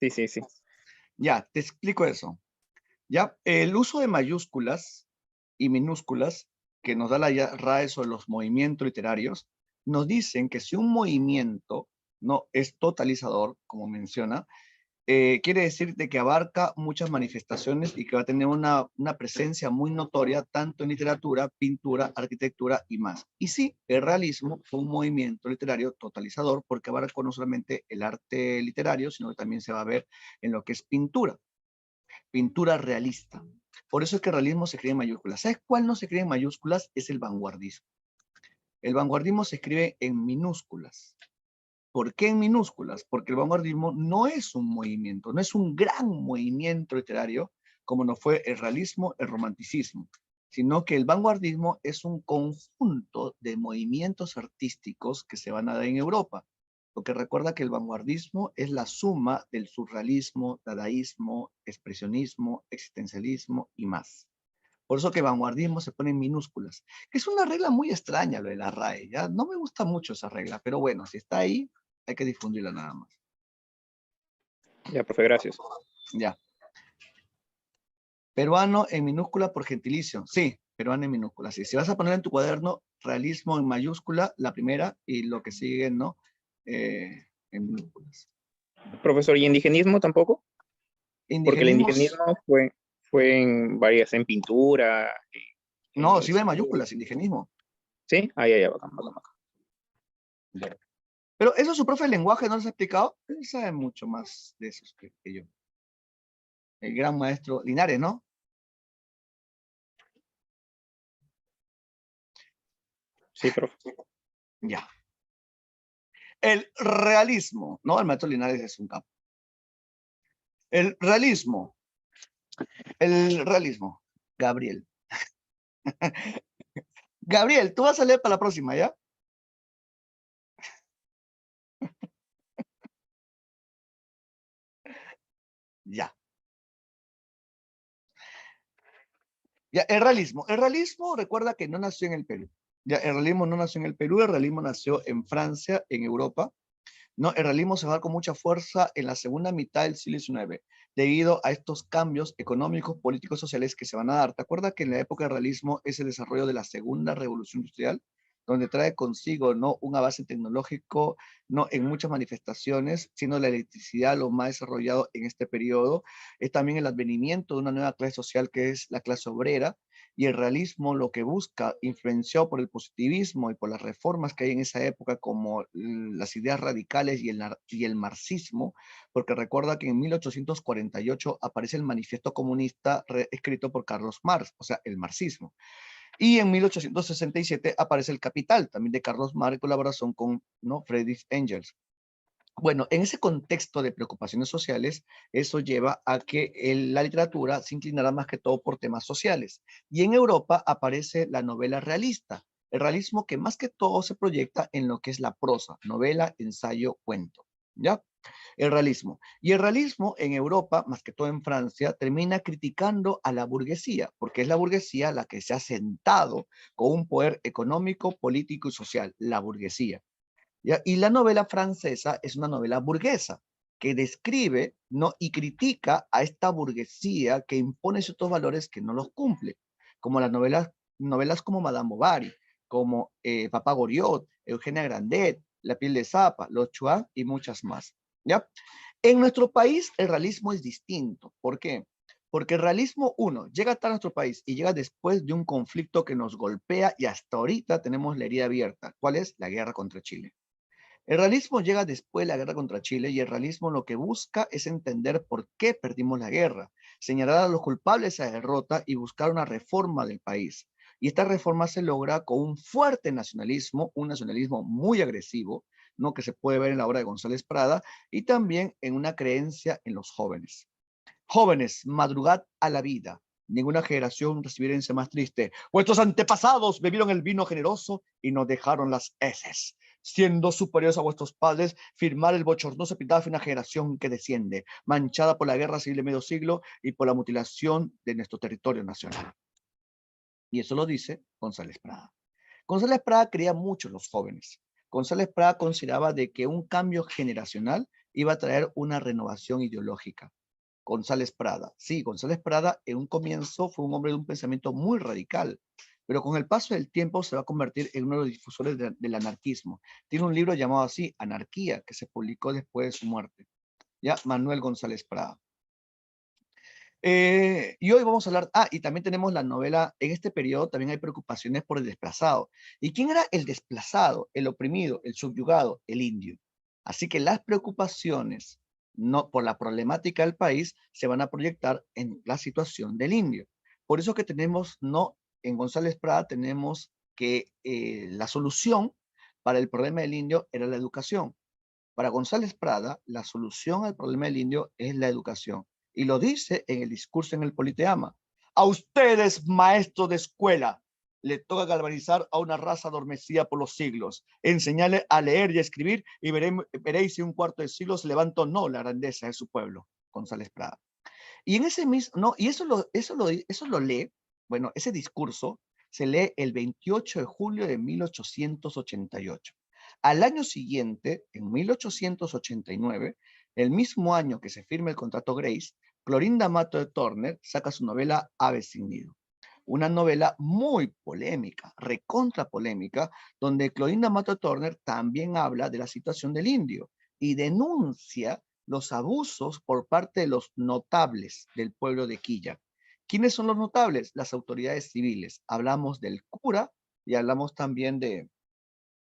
Sí, sí, sí. Ya, te explico eso. Ya, el uso de mayúsculas y minúsculas que nos da la RAE sobre los movimientos literarios nos dicen que si un movimiento no es totalizador, como menciona, quiere decir de que abarca muchas manifestaciones y que va a tener una presencia muy notoria tanto en literatura, pintura, arquitectura y más. Y sí, el realismo fue un movimiento literario totalizador porque abarca no solamente el arte literario, sino que también se va a ver en lo que es pintura realista. Por eso es que el realismo se escribe en mayúsculas. ¿Sabes cuál no se escribe en mayúsculas? Es el vanguardismo. El vanguardismo se escribe en minúsculas. ¿Por qué en minúsculas? Porque el vanguardismo no es un movimiento, no es un gran movimiento literario como no fue el realismo, el romanticismo, sino que el vanguardismo es un conjunto de movimientos artísticos que se van a dar en Europa. Porque recuerda que el vanguardismo es la suma del surrealismo, dadaísmo, expresionismo, existencialismo y más. Por eso que vanguardismo se pone en minúsculas, que es una regla muy extraña lo de la RAE, ¿ya? No me gusta mucho esa regla, pero bueno, si está ahí, hay que difundirla nada más. Ya, profe, gracias. Ya. Peruano en minúscula por gentilicio. Sí, peruano en minúscula. Sí. Si vas a poner en tu cuaderno realismo en mayúscula, la primera, y lo que sigue, ¿no? En minúsculas. Profesor, ¿y indigenismo tampoco? Porque el Indigenismos, indigenismo fue en varias, en pintura, no, sí va en escultura. mayúsculas, indigenismo. ¿Sí? Ah, ya, bacán, bacán, bacán. Pero eso su profe de lenguaje no les ha explicado. Él sabe mucho más de eso que yo. El gran maestro Linares, ¿no? Sí, profe. Ya. El realismo, ¿no? El maestro Linares es un capo. El realismo. El realismo. Gabriel. Gabriel, tú vas a leer para la próxima, ¿ya? Ya. Ya, el realismo. El realismo, recuerda que no nació en el Perú. Ya, el realismo no nació en el Perú, el realismo nació en Francia, en Europa. ¿No? El realismo se va a dar con mucha fuerza en la segunda mitad del siglo XIX, debido a estos cambios económicos, políticos, sociales que se van a dar. ¿Te acuerdas que en la época del realismo es el desarrollo de la segunda revolución industrial, donde trae consigo, ¿no?, un avance tecnológico, ¿no?, en muchas manifestaciones, siendo la electricidad lo más desarrollado en este periodo? Es también el advenimiento de una nueva clase social que es la clase obrera, y el realismo lo que busca, influenciado por el positivismo y por las reformas que hay en esa época, como las ideas radicales y el marxismo, porque recuerda que en 1848 aparece el manifiesto comunista escrito por Carlos Marx, o sea, el marxismo. Y en 1867 aparece el Capital, también de Carlos Marx, en colaboración con, ¿no?, Friedrich Engels. Bueno, en ese contexto de preocupaciones sociales, eso lleva a que la literatura se inclinará más que todo por temas sociales. Y en Europa aparece la novela realista, el realismo que más que todo se proyecta en lo que es la prosa, novela, ensayo, cuento. ¿Ya? El realismo. Y el realismo en Europa, más que todo en Francia, termina criticando a la burguesía, porque es la burguesía la que se ha sentado con un poder económico, político y social, la burguesía. ¿Ya? Y la novela francesa es una novela burguesa que describe, ¿no?, y critica a esta burguesía que impone ciertos valores que no los cumple, como las novelas como Madame Bovary, como Papá Goriot, Eugenia Grandet, La piel de Zapa, Los Chuan y muchas más. ¿Ya? En nuestro país el realismo es distinto. ¿Por qué? Porque el realismo, uno, llega hasta nuestro país y llega después de un conflicto que nos golpea y hasta ahorita tenemos la herida abierta. ¿Cuál es? La guerra contra Chile. El realismo llega después de la guerra contra Chile y el realismo lo que busca es entender por qué perdimos la guerra, señalar a los culpables de esa derrota y buscar una reforma del país. Y esta reforma se logra con un fuerte nacionalismo, un nacionalismo muy agresivo, ¿no?, que se puede ver en la obra de González Prada, y también en una creencia en los jóvenes. Jóvenes, madrugad a la vida. Ninguna generación recibirá herencia más triste. Vuestros antepasados bebieron el vino generoso y nos dejaron las heces. Siendo superiores a vuestros padres, firmar el bochornoso epitafio de una generación que desciende, manchada por la guerra civil de medio siglo y por la mutilación de nuestro territorio nacional. Y eso lo dice González Prada. González Prada quería mucho a los jóvenes. González Prada consideraba de que un cambio generacional iba a traer una renovación ideológica. González Prada. Sí, González Prada en un comienzo fue un hombre de un pensamiento muy radical, pero con el paso del tiempo se va a convertir en uno de los difusores del anarquismo. Tiene un libro llamado así, Anarquía, que se publicó después de su muerte. Ya, Manuel González Prada. Y hoy vamos a hablar, y también tenemos la novela, en este periodo también hay preocupaciones por el desplazado. ¿Y quién era el desplazado, el oprimido, el subyugado? El indio. Así que las preocupaciones no, por la problemática del país se van a proyectar en la situación del indio. Por eso que tenemos, no, en González Prada tenemos que la solución para el problema del indio era la educación. Para González Prada, la solución al problema del indio es la educación. Y lo dice en el discurso en el Politeama. A ustedes, maestros de escuela, le toca galvanizar a una raza adormecida por los siglos. Enseñarle a leer y a escribir y veréis si un cuarto de siglo se levanta o no la grandeza de su pueblo. González Prada. Y en ese mismo, no, y eso lo lee, bueno, ese discurso se lee el 28 de julio de 1888. Al año siguiente, en 1889, el mismo año que se firma el contrato Grace, Clorinda Mato de Turner saca su novela Ave sin nido. Una novela muy polémica, recontra polémica, donde Clorinda Mato de Turner también habla de la situación del indio y denuncia los abusos por parte de los notables del pueblo de Quilla. ¿Quiénes son los notables? Las autoridades civiles. Hablamos del cura y hablamos también de,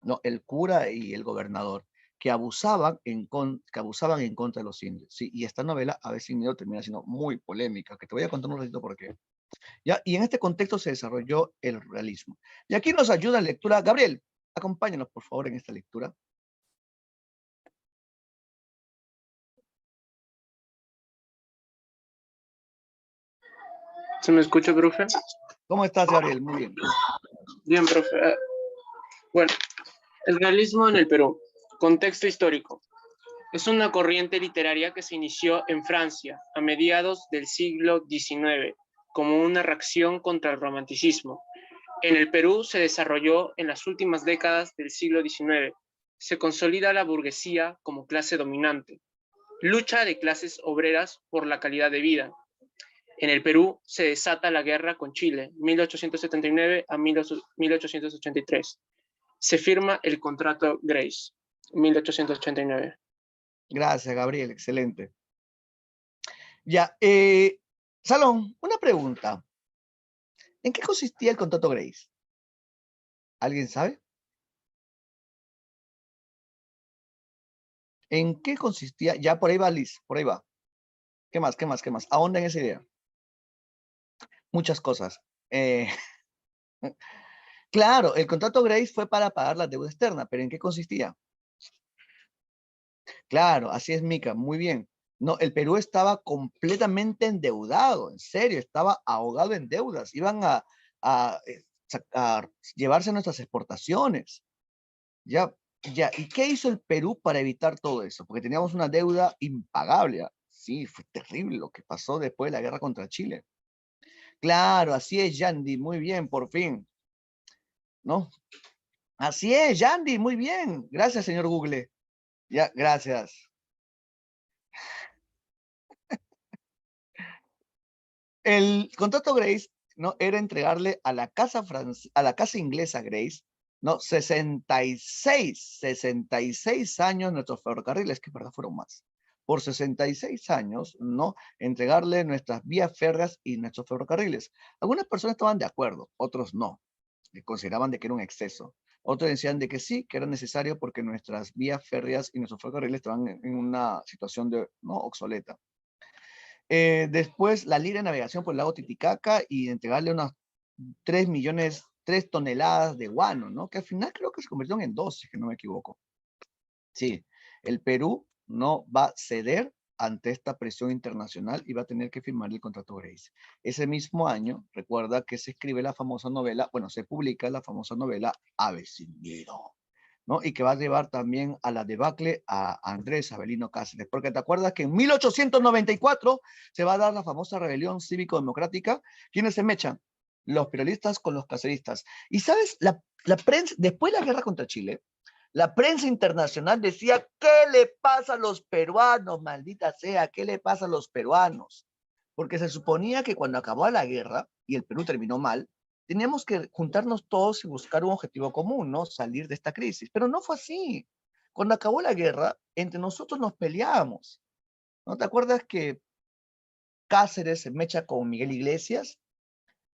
no, el cura y el gobernador, que abusaban en contra de los indios. Sí, y esta novela, a veces termina siendo muy polémica, que te voy a contar un ratito por qué. ¿Ya? Y en este contexto se desarrolló el realismo. Y aquí nos ayuda la lectura. Gabriel, acompáñanos por favor en esta lectura. ¿Se me escucha, profe? ¿Cómo estás, Gabriel? Muy bien. Bien, profe. Bueno, el realismo en el Perú. Contexto histórico. Es una corriente literaria que se inició en Francia a mediados del siglo XIX como una reacción contra el romanticismo. En el Perú se desarrolló en las últimas décadas del siglo XIX. Se consolida la burguesía como clase dominante. Lucha de clases obreras por la calidad de vida. En el Perú se desata la guerra con Chile, 1879 a 1883. Se firma el contrato Grace, 1889. Gracias, Gabriel. Excelente. Ya, Salón, una pregunta. ¿En qué consistía el contrato Grace? ¿Alguien sabe? ¿En qué consistía? Ya por ahí va Liz, por ahí va. ¿Qué más? ¿Qué más? ¿Qué más? Ahonda en esa idea. Muchas cosas. Claro, el contrato Grace fue para pagar la deuda externa, pero ¿en qué consistía? Claro, así es, Mica, muy bien. No, el Perú estaba completamente endeudado, en serio, estaba ahogado en deudas. Iban a llevarse nuestras exportaciones. Ya, ya. ¿Y qué hizo el Perú para evitar todo eso? Porque teníamos una deuda impagable. Sí, fue terrible lo que pasó después de la guerra contra Chile. Claro, así es, Yandy, muy bien, por fin. ¿No? Así es, Yandy, muy bien. Gracias, señor Google. Ya, gracias. El contrato Grace, ¿no? Era entregarle a la casa inglesa Grace, ¿no? 66 años nuestros ferrocarriles, que en verdad fueron más. Por 66 años, ¿no? Entregarle nuestras vías férreas y nuestros ferrocarriles. Algunas personas estaban de acuerdo, otros no. Consideraban de que era un exceso. Otros decían de que sí, que era necesario porque nuestras vías férreas y nuestros ferrocarriles estaban en una situación de, ¿no? obsoleta. Después la libre navegación por el lago Titicaca y entregarle unas 3 toneladas de guano, ¿no? Que al final creo que se convirtieron en 2, si no me equivoco. Sí, el Perú no va a ceder ante esta presión internacional y va a tener que firmar el contrato Grace. Ese mismo año, recuerda que se escribe la famosa novela, bueno, se publica la famosa novela Ave sin nido, ¿no? Y que va a llevar también a la debacle a Andrés Avelino Cáceres, porque te acuerdas que en 1894 se va a dar la famosa rebelión cívico-democrática. ¿Quiénes se mechan? Los peronistas con los caceristas. Y sabes, la prensa, después de la guerra contra Chile, la prensa internacional decía, ¿qué le pasa a los peruanos, maldita sea? ¿Qué le pasa a los peruanos? Porque se suponía que cuando acabó la guerra, y el Perú terminó mal, teníamos que juntarnos todos y buscar un objetivo común, ¿no? Salir de esta crisis. Pero no fue así. Cuando acabó la guerra, entre nosotros nos peleábamos. ¿No te acuerdas que Cáceres se mecha con Miguel Iglesias?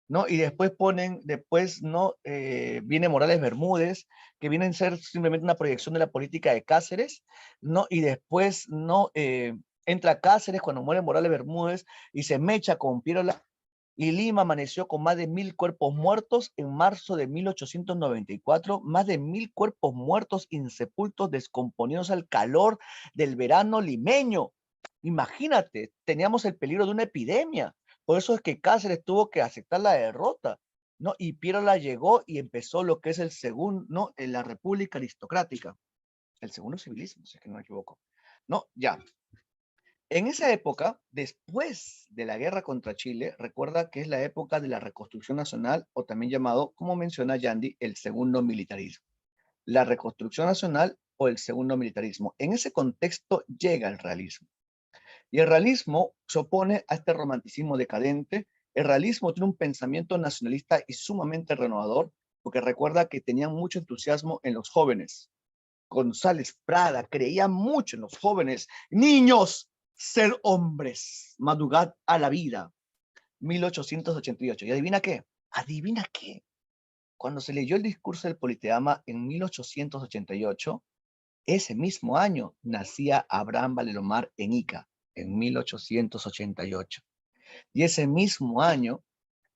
¿No? Y después, ¿no? Viene Morales Bermúdez, que viene a ser simplemente una proyección de la política de Cáceres, ¿no? Y después, ¿no? Entra Cáceres cuando muere Morales Bermúdez y se mecha con Pierola, y Lima amaneció con más de 1.000 cuerpos muertos en marzo de 1894, más de 1.000 cuerpos muertos insepultos, descomponiéndose al calor del verano limeño. Imagínate, teníamos el peligro de una epidemia. Por eso es que Cáceres tuvo que aceptar la derrota, ¿no? Y Pierola llegó y empezó lo que es el segundo, ¿no? En la República Aristocrática, el segundo civilismo, si es que no me equivoco. No, ya. En esa época, después de la guerra contra Chile, recuerda que es la época de la reconstrucción nacional, o también llamado, como menciona Yandy, el segundo militarismo. La reconstrucción nacional o el segundo militarismo. En ese contexto llega el realismo. Y el realismo se opone a este romanticismo decadente. El realismo tiene un pensamiento nacionalista y sumamente renovador, porque recuerda que tenían mucho entusiasmo en los jóvenes. González Prada creía mucho en los jóvenes. Niños, ser hombres, madrugad a la vida. 1888. ¿Y adivina qué? ¿Adivina qué? Cuando se leyó el discurso del Politeama en 1888, ese mismo año nacía Abraham Valelomar en Ica, en 1888. Y ese mismo año,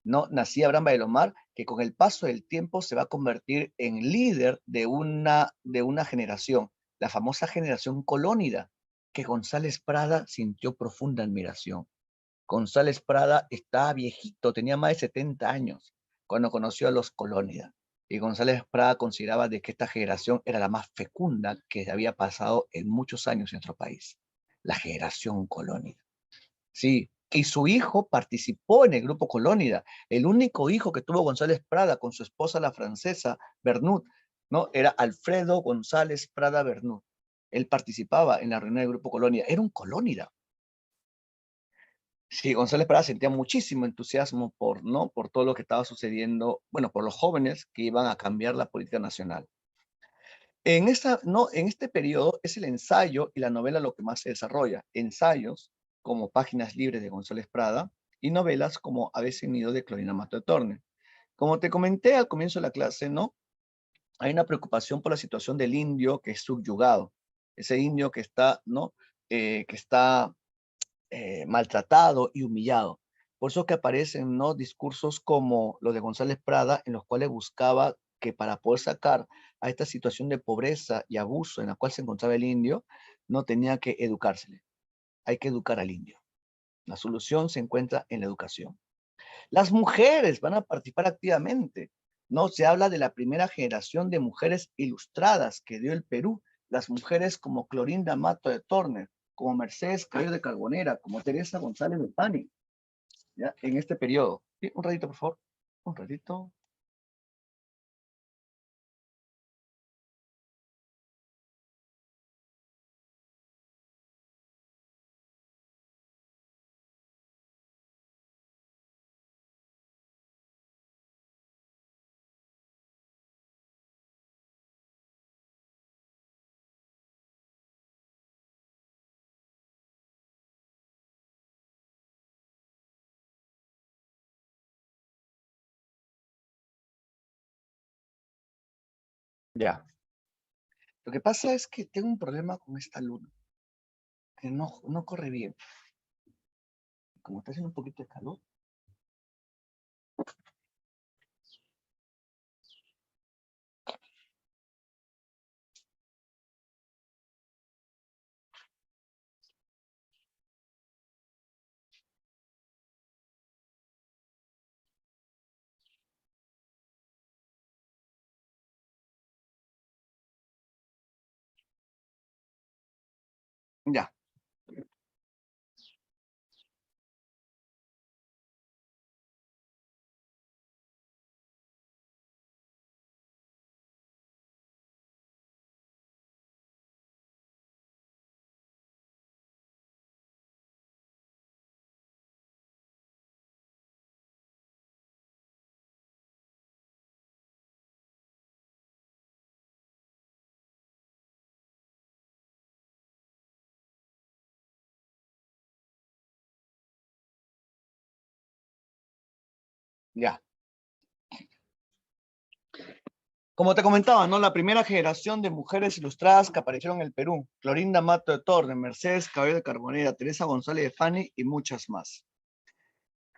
¿no? Nacía Abraham Valelomar, que con el paso del tiempo se va a convertir en líder de una generación, la famosa generación colónida, que González Prada sintió profunda admiración. González Prada estaba viejito, tenía más de 70 años cuando conoció a los colónidas. Y González Prada consideraba de que esta generación era la más fecunda que había pasado en muchos años en nuestro país, la generación colónida. Sí, y su hijo participó en el grupo Colónida. El único hijo que tuvo González Prada con su esposa, la francesa, Bernut, ¿no? Era Alfredo González Prada Bernut. Él participaba en la reunión del grupo Colónida. Era un colónida. Sí, González Prada sentía muchísimo entusiasmo ¿no? Por todo lo que estaba sucediendo, bueno, por los jóvenes que iban a cambiar la política nacional. En este periodo es el ensayo y la novela lo que más se desarrolla. Ensayos como Páginas Libres de González Prada y novelas como Ave Nido de Clorina Mato de Torne. Como te comenté al comienzo de la clase, ¿no? Hay una preocupación por la situación del indio que es subyugado. Ese indio que está, ¿no? Que está maltratado y humillado. Por eso que aparecen, ¿no? Discursos como los de González Prada, en los cuales buscaba que para poder sacar a esta situación de pobreza y abuso en la cual se encontraba el indio, no tenía que educársele. Hay que educar al indio. La solución se encuentra en la educación. Las mujeres van a participar activamente. No se habla de la primera generación de mujeres ilustradas que dio el Perú. Las mujeres como Clorinda Mato de Torner, como Mercedes Cabello de Carbonera, como Teresa González de Pani, ¿ya? En este periodo. Sí, un ratito, por favor. Un ratito. Ya. Lo que pasa es que tengo un problema con esta luna, que no corre bien. Como está haciendo un poquito de calor. Ya. Ya. Como te comentaba, ¿no? La primera generación de mujeres ilustradas que aparecieron en el Perú. Clorinda Mato de Torres, Mercedes Cabello de Carbonera, Teresa González de Fani y muchas más.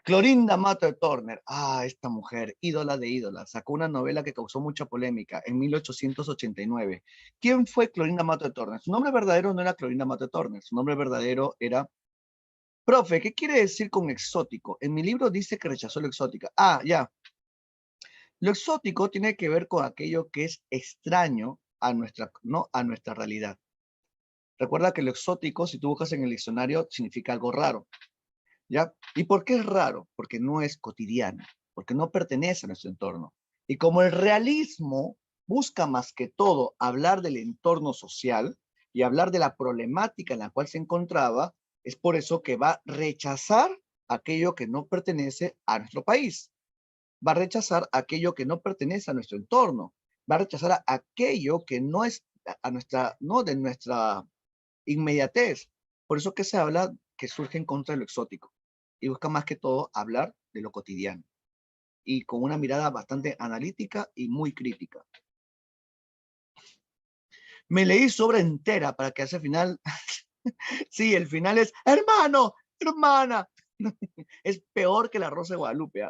Clorinda Mato de Turner, esta mujer, ídola de ídolas, sacó una novela que causó mucha polémica en 1889. ¿Quién fue Clorinda Mato de Turner? Su nombre verdadero no era Clorinda Mato de Turner, su nombre verdadero era... Profe, ¿qué quiere decir con exótico? En mi libro dice que rechazó lo exótica. Ya. Lo exótico tiene que ver con aquello que es extraño a nuestra, no a nuestra realidad. Recuerda que lo exótico, si tú buscas en el diccionario, significa algo raro. ¿Ya? ¿Y por qué es raro? Porque no es cotidiano, porque no pertenece a nuestro entorno. Y como el realismo busca más que todo hablar del entorno social y hablar de la problemática en la cual se encontraba, es por eso que va a rechazar aquello que no pertenece a nuestro país. Va a rechazar aquello que no pertenece a nuestro entorno. Va a rechazar aquello que no es a nuestra, no de nuestra inmediatez. Por eso que se habla que surge en contra de lo exótico y busca más que todo hablar de lo cotidiano y con una mirada bastante analítica y muy crítica. Me leí su obra entera para que hacia el final, sí, el final es, hermano, hermana, es peor que la Rosa de Guadalupe,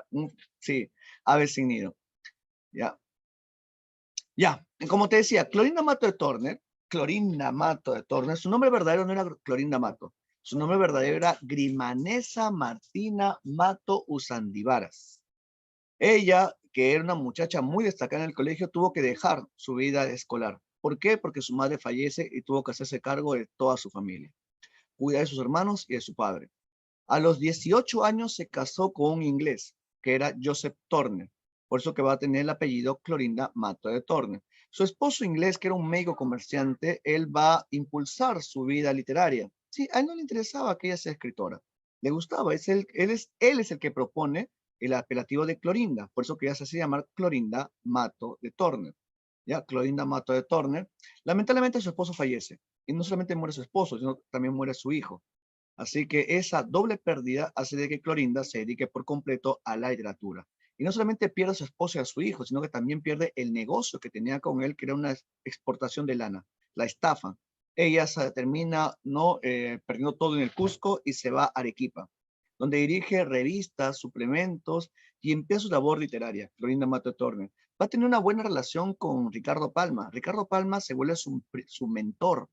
sí, ave sin nido, ya. Ya, como te decía, Clorinda Mato de Turner, su nombre verdadero no era Clorinda Mato, su nombre verdadero era Grimanesa Martina Mato Usandivaras. Ella, que era una muchacha muy destacada en el colegio, tuvo que dejar su vida escolar. ¿Por qué? Porque su madre fallece y tuvo que hacerse cargo de toda su familia. Cuida de sus hermanos y de su padre. A los 18 años se casó con un inglés, que era Joseph Turner. Por eso que va a tener el apellido Clorinda Mato de Turner. Su esposo inglés, que era un médico comerciante, él va a impulsar su vida literaria. Sí, a él no le interesaba que ella sea escritora. Le gustaba, él es el que propone el apelativo de Clorinda. Por eso que ella se hace llamar Clorinda Mato de Turner. ¿Ya? Clorinda Mato de Turner. Lamentablemente su esposo fallece. Y no solamente muere su esposo, sino también muere su hijo. Así que esa doble pérdida hace de que Clorinda se dedique por completo a la literatura. Y no solamente pierde a su esposa y a su hijo, sino que también pierde el negocio que tenía con él, que era una exportación de lana, la estafa. Ella se termina perdiendo todo en el Cusco y se va a Arequipa, donde dirige revistas, suplementos y empieza su labor literaria, Clorinda Mato Turner. Va a tener una buena relación con Ricardo Palma. Ricardo Palma se vuelve su mentor.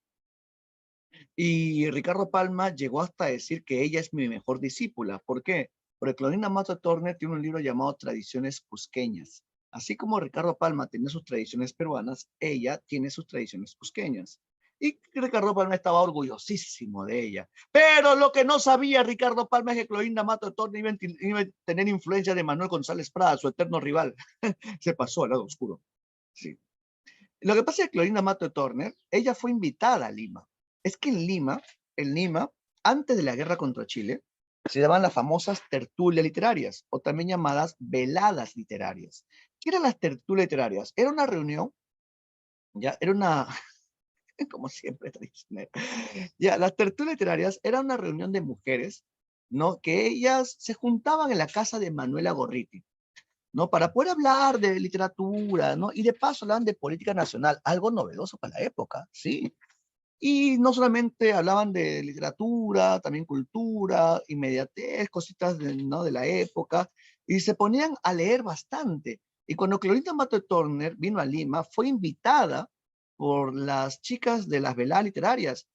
Y Ricardo Palma llegó hasta decir que ella es mi mejor discípula. ¿Por qué? Porque Clorinda Mato Turner tiene un libro llamado Tradiciones Cusqueñas. Así como Ricardo Palma tiene sus tradiciones peruanas, ella tiene sus tradiciones cusqueñas. Y Ricardo Palma estaba orgullosísimo de ella. Pero lo que no sabía Ricardo Palma es que Clorinda Mato Turner iba a tener influencia de Manuel González Prada, su eterno rival. Se pasó al lado oscuro. Sí. Lo que pasa es que Clorinda Mato Turner, ella fue invitada a Lima. Es que en Lima, antes de la guerra contra Chile, se daban las famosas tertulias literarias, o también llamadas veladas literarias. ¿Qué eran las tertulias literarias? Era una reunión, ya, era una, como siempre tradicional. Ya, las tertulias literarias eran una reunión de mujeres, ¿no? Que ellas se juntaban en la casa de Manuela Gorriti, ¿no? Para poder hablar de literatura, ¿no? Y de paso hablaban de política nacional, algo novedoso para la época, ¿sí? Y no solamente hablaban de literatura, también cultura, inmediatez, cositas ¿no? de la época, y se ponían a leer bastante. Y cuando Clorinda Mato Turner vino a Lima, fue invitada por las chicas de las veladas literarias,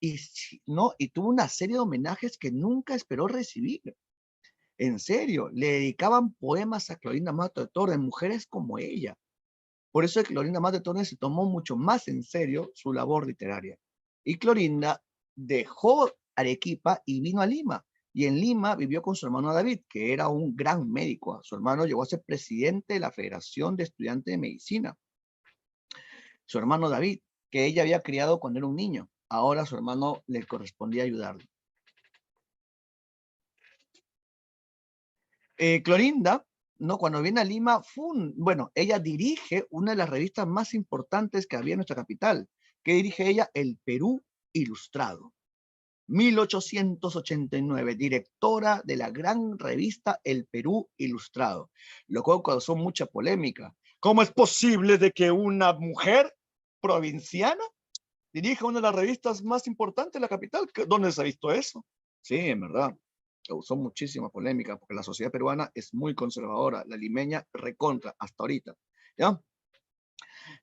¿no? Y tuvo una serie de homenajes que nunca esperó recibir. En serio, le dedicaban poemas a Clorinda Mato de Turner, mujeres como ella. Por eso Clorinda Mato de Turner se tomó mucho más en serio su labor literaria. Y Clorinda dejó Arequipa y vino a Lima. Y en Lima vivió con su hermano David, que era un gran médico. Su hermano llegó a ser presidente de la Federación de Estudiantes de Medicina. Su hermano David, que ella había criado cuando era un niño. Ahora a su hermano le correspondía ayudarle. Clorinda, ¿no? Cuando viene a Lima, bueno, ella dirige una de las revistas más importantes que había en nuestra capital. ¿Qué dirige ella? El Perú Ilustrado. 1889, directora de la gran revista El Perú Ilustrado, lo cual causó mucha polémica. ¿Cómo es posible de que una mujer provinciana dirija una de las revistas más importantes de la capital? ¿Dónde se ha visto eso? Sí, en verdad, causó muchísima polémica porque la sociedad peruana es muy conservadora, la limeña recontra hasta ahorita, ¿ya?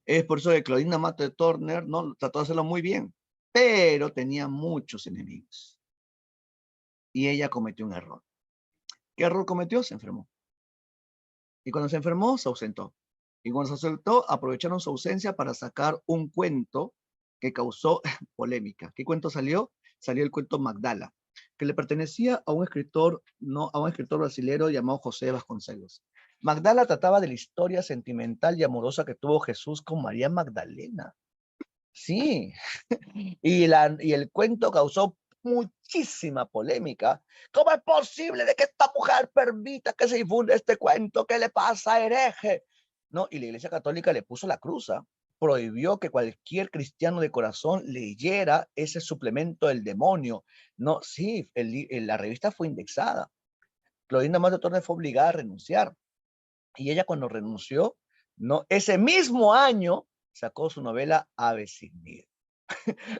Es por eso que Clorinda Mato de Turner, ¿no?, trató de hacerlo muy bien, pero tenía muchos enemigos. Y ella cometió un error. ¿Qué error cometió? Se enfermó. Y cuando se enfermó, se ausentó. Y cuando se ausentó, aprovecharon su ausencia para sacar un cuento que causó polémica. ¿Qué cuento salió? Salió el cuento Magdala, que le pertenecía a un escritor, no, a un escritor brasileño llamado José Vasconcelos. Magdala trataba de la historia sentimental y amorosa que tuvo Jesús con María Magdalena. Sí, y el cuento causó muchísima polémica. ¿Cómo es posible de que esta mujer permita que se difunda este cuento? ¿Qué le pasa, hereje? ¿No? Y la Iglesia Católica le puso la cruz, prohibió que cualquier cristiano de corazón leyera ese suplemento del demonio. No, sí, la revista fue indexada. Clorinda Mato Torres fue obligada a renunciar. Y ella, cuando renunció, no, ese mismo año sacó su novela Ave sin Nido,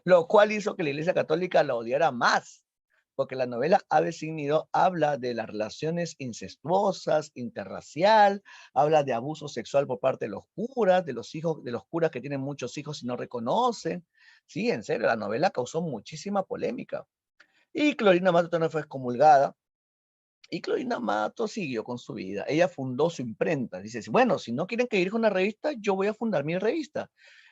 lo cual hizo que la Iglesia Católica la odiara más, porque la novela Ave sin Nido habla de las relaciones incestuosas, interracial, habla de abuso sexual por parte de los curas, de los hijos de los curas que tienen muchos hijos y no reconocen. Sí, en serio, la novela causó muchísima polémica. Y Clorinda Mato también fue excomulgada. Y Clorinda Mato siguió con su vida. Ella fundó su imprenta. Dice, bueno, si no quieren que dirija una revista, yo voy a fundar mi revista.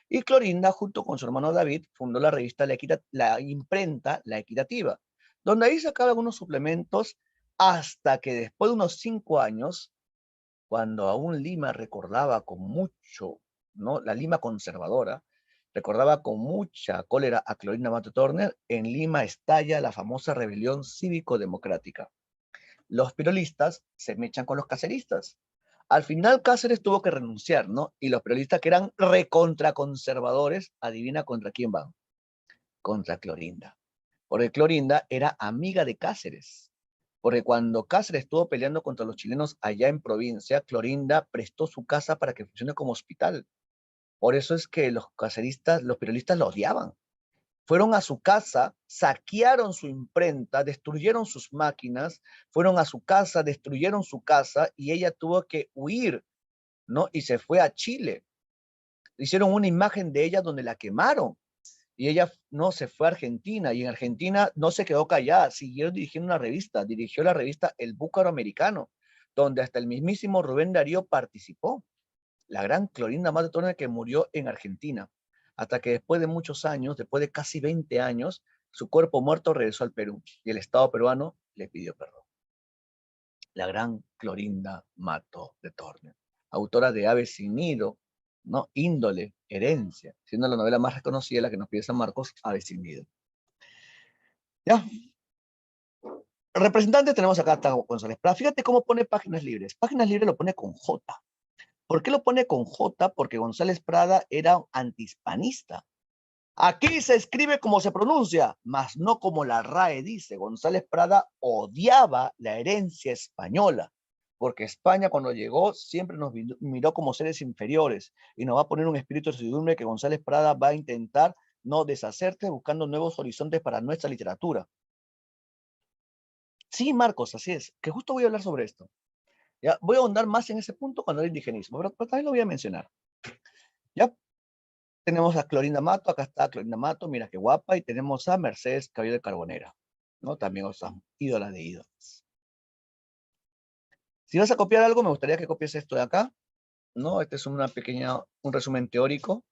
Y Clorinda, junto con su hermano David, fundó la revista la imprenta La Equitativa, donde ahí sacaba algunos suplementos hasta que después de unos 5 años, cuando aún Lima recordaba con mucho, ¿no?, la Lima conservadora, recordaba con mucha cólera a Clorinda Mato Turner, en Lima estalla la famosa rebelión cívico-democrática. Los peronistas se mechan con los caceristas. Al final Cáceres tuvo que renunciar, ¿no? Y los peronistas, que eran recontraconservadores, adivina contra quién van. Contra Clorinda. Porque Clorinda era amiga de Cáceres. Porque cuando Cáceres estuvo peleando contra los chilenos allá en provincia, Clorinda prestó su casa para que funcione como hospital. Por eso es que los caceristas, los peronistas lo odiaban. Fueron a su casa, saquearon su imprenta, destruyeron sus máquinas, fueron a su casa, destruyeron su casa y ella tuvo que huir, ¿no? Y se fue a Chile. Hicieron una imagen de ella donde la quemaron y ella, no, se fue a Argentina, y en Argentina no se quedó callada, siguió dirigiendo una revista, dirigió la revista El Búcaro Americano, donde hasta el mismísimo Rubén Darío participó. La gran Clorinda Mato Turner, que murió en Argentina, hasta que después de muchos años, después de casi 20 años, su cuerpo muerto regresó al Perú y el Estado peruano le pidió perdón. La gran Clorinda Mato de Turner, autora de Ave sin Nido, ¿no?, Índole, Herencia, siendo la novela más reconocida, la que nos pide San Marcos, Ave sin Nido. ¿Ya? Representante tenemos acá a González Prada. Fíjate cómo pone Páginas Libres. Páginas Libres lo pone con J. ¿Por qué lo pone con J? Porque González Prada era antihispanista. Aquí se escribe como se pronuncia, mas no como la RAE dice. González Prada odiaba la herencia española, porque España, cuando llegó, siempre nos miró como seres inferiores y nos va a poner un espíritu de servidumbre que González Prada va a intentar no deshacerte, buscando nuevos horizontes para nuestra literatura. Sí, Marcos, así es, que justo voy a hablar sobre esto. ¿Ya? Voy a ahondar más en ese punto cuando el indigenismo, pero también lo voy a mencionar. ¿Ya? Tenemos a Clorinda Mato, acá está Clorinda Mato, mira qué guapa, y tenemos a Mercedes Cabello de Carbonera, ¿no? También, o sea, ídola de ídolas. Si vas a copiar algo, me gustaría que copies esto de acá, ¿no? Este es un resumen teórico.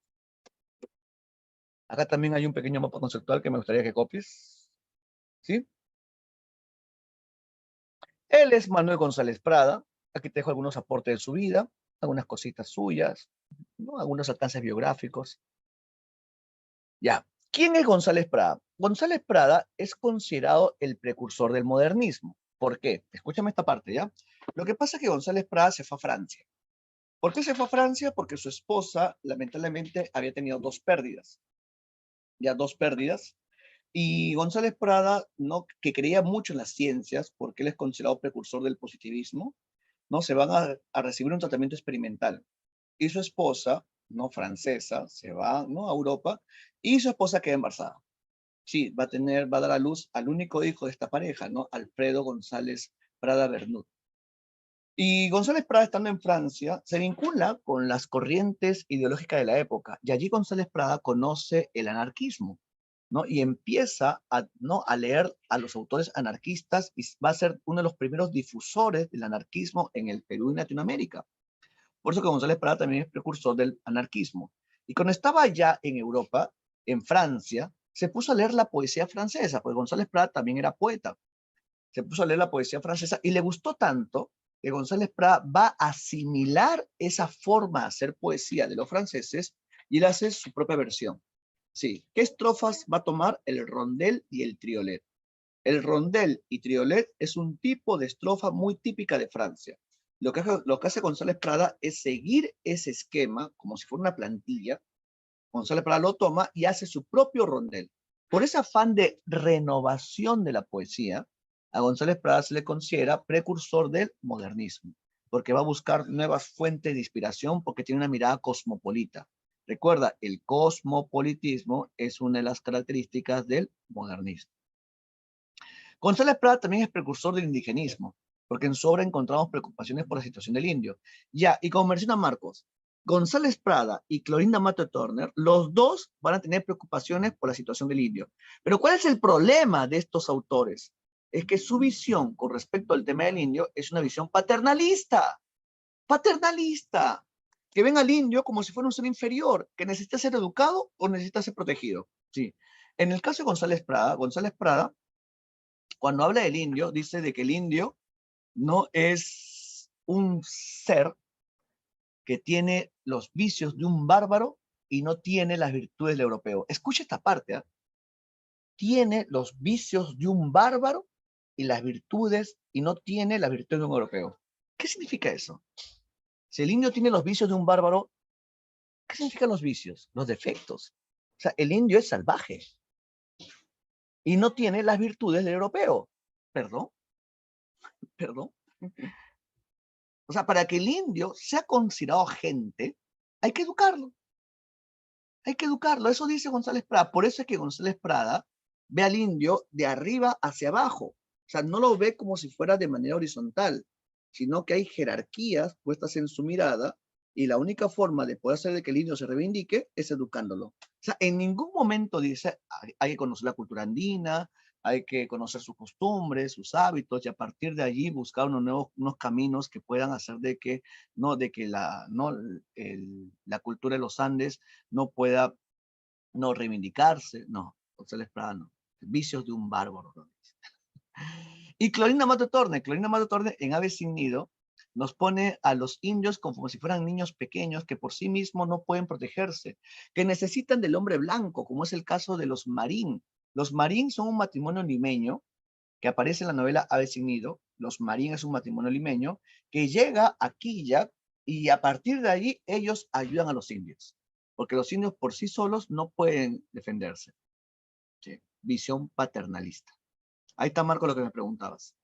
Acá también hay un pequeño mapa conceptual que me gustaría que copies, ¿sí? Él es Manuel González Prada. Aquí te dejo algunos aportes de su vida, algunas cositas suyas, ¿no?, algunos alcances biográficos. Ya, ¿quién es González Prada? González Prada es considerado el precursor del modernismo. ¿Por qué? Escúchame esta parte, ¿ya? Lo que pasa es que González Prada se fue a Francia. ¿Por qué se fue a Francia? Porque su esposa, lamentablemente, había tenido dos pérdidas. Ya, dos pérdidas. Y González Prada, ¿no? Que creía mucho en las ciencias, porque él es considerado precursor del positivismo, ¿no? Se van a recibir un tratamiento experimental. Y su esposa, ¿no? Francesa, se va, ¿no? A Europa, y su esposa queda embarazada. Sí, va a dar a luz al único hijo de esta pareja, ¿no? Alfredo González Prada Bernut. Y González Prada, estando en Francia, se vincula con las corrientes ideológicas de la época. Y allí González Prada conoce el anarquismo, ¿no? Y empieza a, ¿no? a leer a los autores anarquistas y va a ser uno de los primeros difusores del anarquismo en el Perú y Latinoamérica. Por eso que González Prada también es precursor del anarquismo. Y cuando estaba ya en Europa, en Francia, se puso a leer la poesía francesa, porque González Prada también era poeta. Se puso a leer la poesía francesa y le gustó tanto que González Prada va a asimilar esa forma de hacer poesía de los franceses y él hace su propia versión. Sí, ¿qué estrofas va a tomar? El rondel y el triolet. El rondel y triolet es un tipo de estrofa muy típica de Francia. Lo que hace González Prada es seguir ese esquema como si fuera una plantilla. González Prada lo toma y hace su propio rondel. Por ese afán de renovación de la poesía, a González Prada se le considera precursor del modernismo, porque va a buscar nuevas fuentes de inspiración, porque tiene una mirada cosmopolita. Recuerda, el cosmopolitismo es una de las características del modernismo. González Prada también es precursor del indigenismo, porque en su obra encontramos preocupaciones por la situación del indio. Ya, y como menciona Marcos, González Prada y Clorinda Mato Turner, los dos van a tener preocupaciones por la situación del indio. Pero ¿cuál es el problema de estos autores? Es que su visión con respecto al tema del indio es una visión paternalista, paternalista, que ven al indio como si fuera un ser inferior, que necesita ser educado o necesita ser protegido. Sí. En el caso de González Prada, cuando habla del indio, dice de que el indio no es un ser que tiene los vicios de un bárbaro y no tiene las virtudes del europeo. Escucha esta parte, ¿eh? Tiene los vicios de un bárbaro y las virtudes y no tiene las virtudes de un europeo. ¿Qué significa eso? Si el indio tiene los vicios de un bárbaro, ¿qué significan los vicios? Los defectos. O sea, el indio es salvaje y no tiene las virtudes del europeo. Perdón, perdón. O sea, para que el indio sea considerado gente, hay que educarlo. Hay que educarlo. Eso dice González Prada. Por eso es que González Prada ve al indio de arriba hacia abajo. O sea, no lo ve como si fuera de manera horizontal, sino que hay jerarquías puestas en su mirada y la única forma de poder hacer de que el indio se reivindique es educándolo. O sea, en ningún momento dice hay que conocer la cultura andina, hay que conocer sus costumbres, sus hábitos y a partir de allí buscar unos caminos que puedan hacer de que, no, de que la cultura de los Andes no pueda no reivindicarse, no, González Prada no, vicios de un bárbaro. ¿No? Y Clorinda Mato Torne en Ave sin Nido nos pone a los indios como si fueran niños pequeños que por sí mismos no pueden protegerse, que necesitan del hombre blanco, como es el caso de los Marín. Los Marín son un matrimonio limeño que aparece en la novela Ave sin Nido. Los Marín es un matrimonio limeño que llega a Quilla y a partir de allí ellos ayudan a los indios, porque los indios por sí solos no pueden defenderse. ¿Sí? Visión paternalista. Ahí está, Marco, lo que me preguntabas.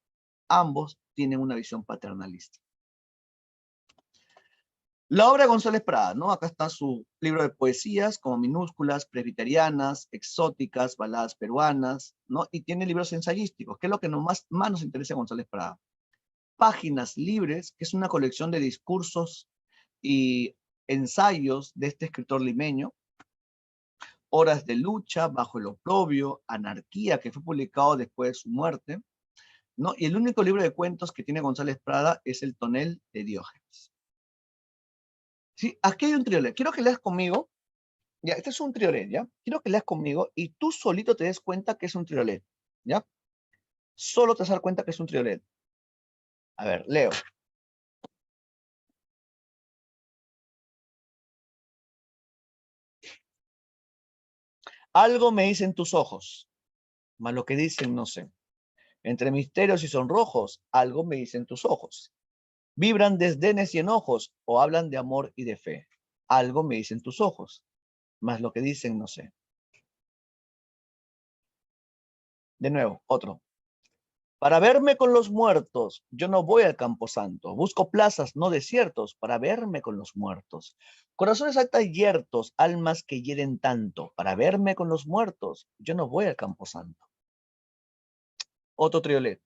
Ambos tienen una visión paternalista. La obra de González Prada, ¿no? Acá está su libro de poesías como minúsculas, presbiterianas, exóticas, baladas peruanas, ¿no? Y tiene libros ensayísticos, que es lo que más nos interesa a González Prada. Páginas Libres, que es una colección de discursos y ensayos de este escritor limeño. Horas de lucha, Bajo el oprobio, Anarquía, que fue publicado después de su muerte, ¿no? Y el único libro de cuentos que tiene González Prada es El tonel de Diógenes. Sí, aquí hay un triolet. Quiero que leas conmigo. Ya, este es un triolet, ¿ya? Quiero que leas conmigo y tú solito te des cuenta que es un triolet, ¿ya? Solo te vas a dar cuenta que es un triolet. A ver, leo. Algo me dicen tus ojos, mas lo que dicen no sé. Entre misterios y sonrojos, algo me dicen tus ojos. Vibran desdenes y enojos o hablan de amor y de fe. Algo me dicen tus ojos, mas lo que dicen no sé. De nuevo, otro. Para verme con los muertos, yo no voy al camposanto. Busco plazas, no desiertos, para verme con los muertos. Corazones alta yertos, almas que hieren tanto. Para verme con los muertos, yo no voy al camposanto. Otro triolet.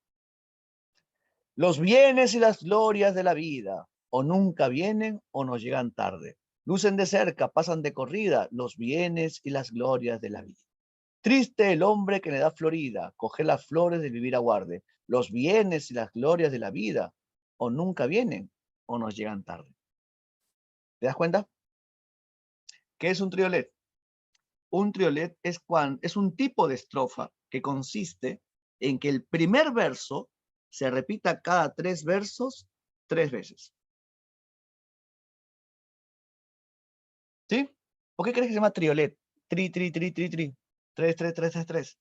Los bienes y las glorias de la vida, o nunca vienen o nos llegan tarde. Lucen de cerca, pasan de corrida, los bienes y las glorias de la vida. Triste el hombre que le da florida, coge las flores de vivir aguarde. Los bienes y las glorias de la vida, o nunca vienen o nos llegan tarde. ¿Te das cuenta? ¿Qué es un triolet? Un triolet es un tipo de estrofa que consiste en que el primer verso se repita cada 3 versos 3 veces. ¿Sí? ¿Por qué crees que se llama triolet? Tri, tri, tri, tri, tri. 3, 3, 3, 3, 3.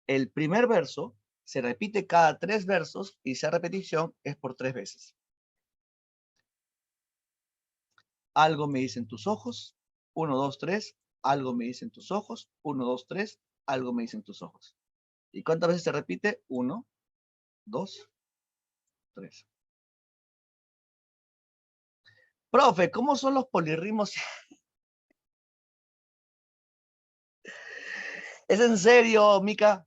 El primer verso se repite cada 3 versos y esa repetición es por 3 veces. Algo me dicen tus ojos. 1, 2, 3. Algo me dicen tus ojos. 1, 2, 3. Algo me dicen tus ojos. ¿Y cuántas veces se repite? 1, 2, 3. Profe, ¿cómo son los polirritmos? ¿Es en serio, Mica?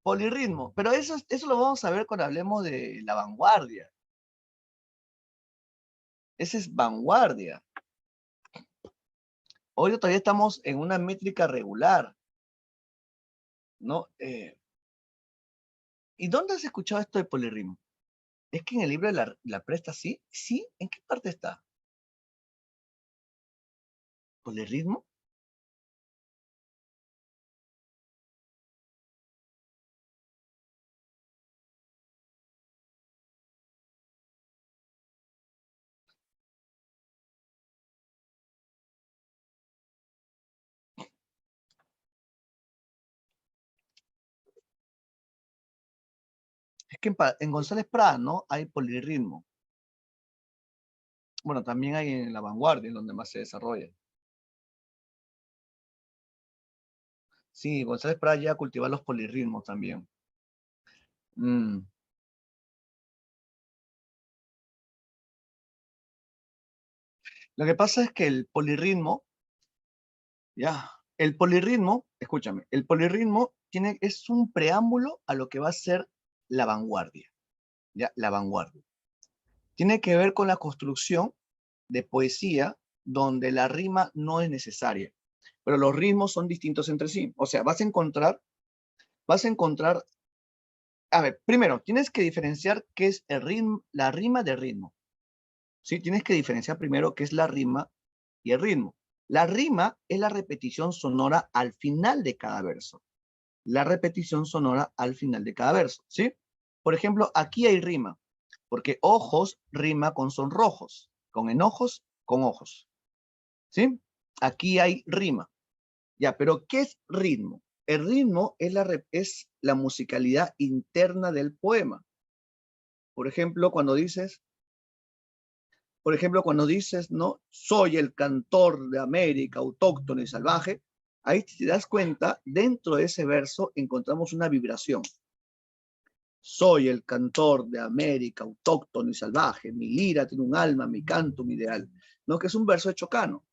Polirritmo. Pero eso lo vamos a ver cuando hablemos de la vanguardia. Esa es vanguardia. Hoy todavía estamos en una métrica regular, ¿no? ¿Y dónde has escuchado esto de polirritmo? ¿Es que en el libro de la presta sí? ¿Sí? ¿En qué parte está? ¿Polirritmo? Es que en González Prada, ¿no? Hay polirritmo. Bueno, también hay en la vanguardia, en donde más se desarrolla. Sí, González Prada ya cultiva los polirritmos también. Lo que pasa es que el polirritmo, escúchame, el polirritmo es un preámbulo a lo que va a ser la vanguardia, ¿ya? La vanguardia. Tiene que ver con la construcción de poesía donde la rima no es necesaria, pero los ritmos son distintos entre sí. O sea, vas a encontrar, a ver, primero, tienes que diferenciar qué es el ritmo, la rima del ritmo. ¿Sí? Tienes que diferenciar primero qué es la rima y el ritmo. La rima es la repetición sonora al final de cada verso. La repetición sonora al final de cada verso, ¿sí? Por ejemplo, aquí hay rima, porque ojos rima con sonrojos, con enojos, con ojos, ¿sí? Aquí hay rima. Ya, pero ¿qué es ritmo? El ritmo es la musicalidad interna del poema. Por ejemplo, cuando dices, ¿no? Soy el cantor de América, autóctono y salvaje. Ahí te das cuenta, dentro de ese verso encontramos una vibración. Soy el cantor de América, autóctono y salvaje. Mi lira tiene un alma, mi canto, mi ideal. ¿No? Que es un verso de Chocano,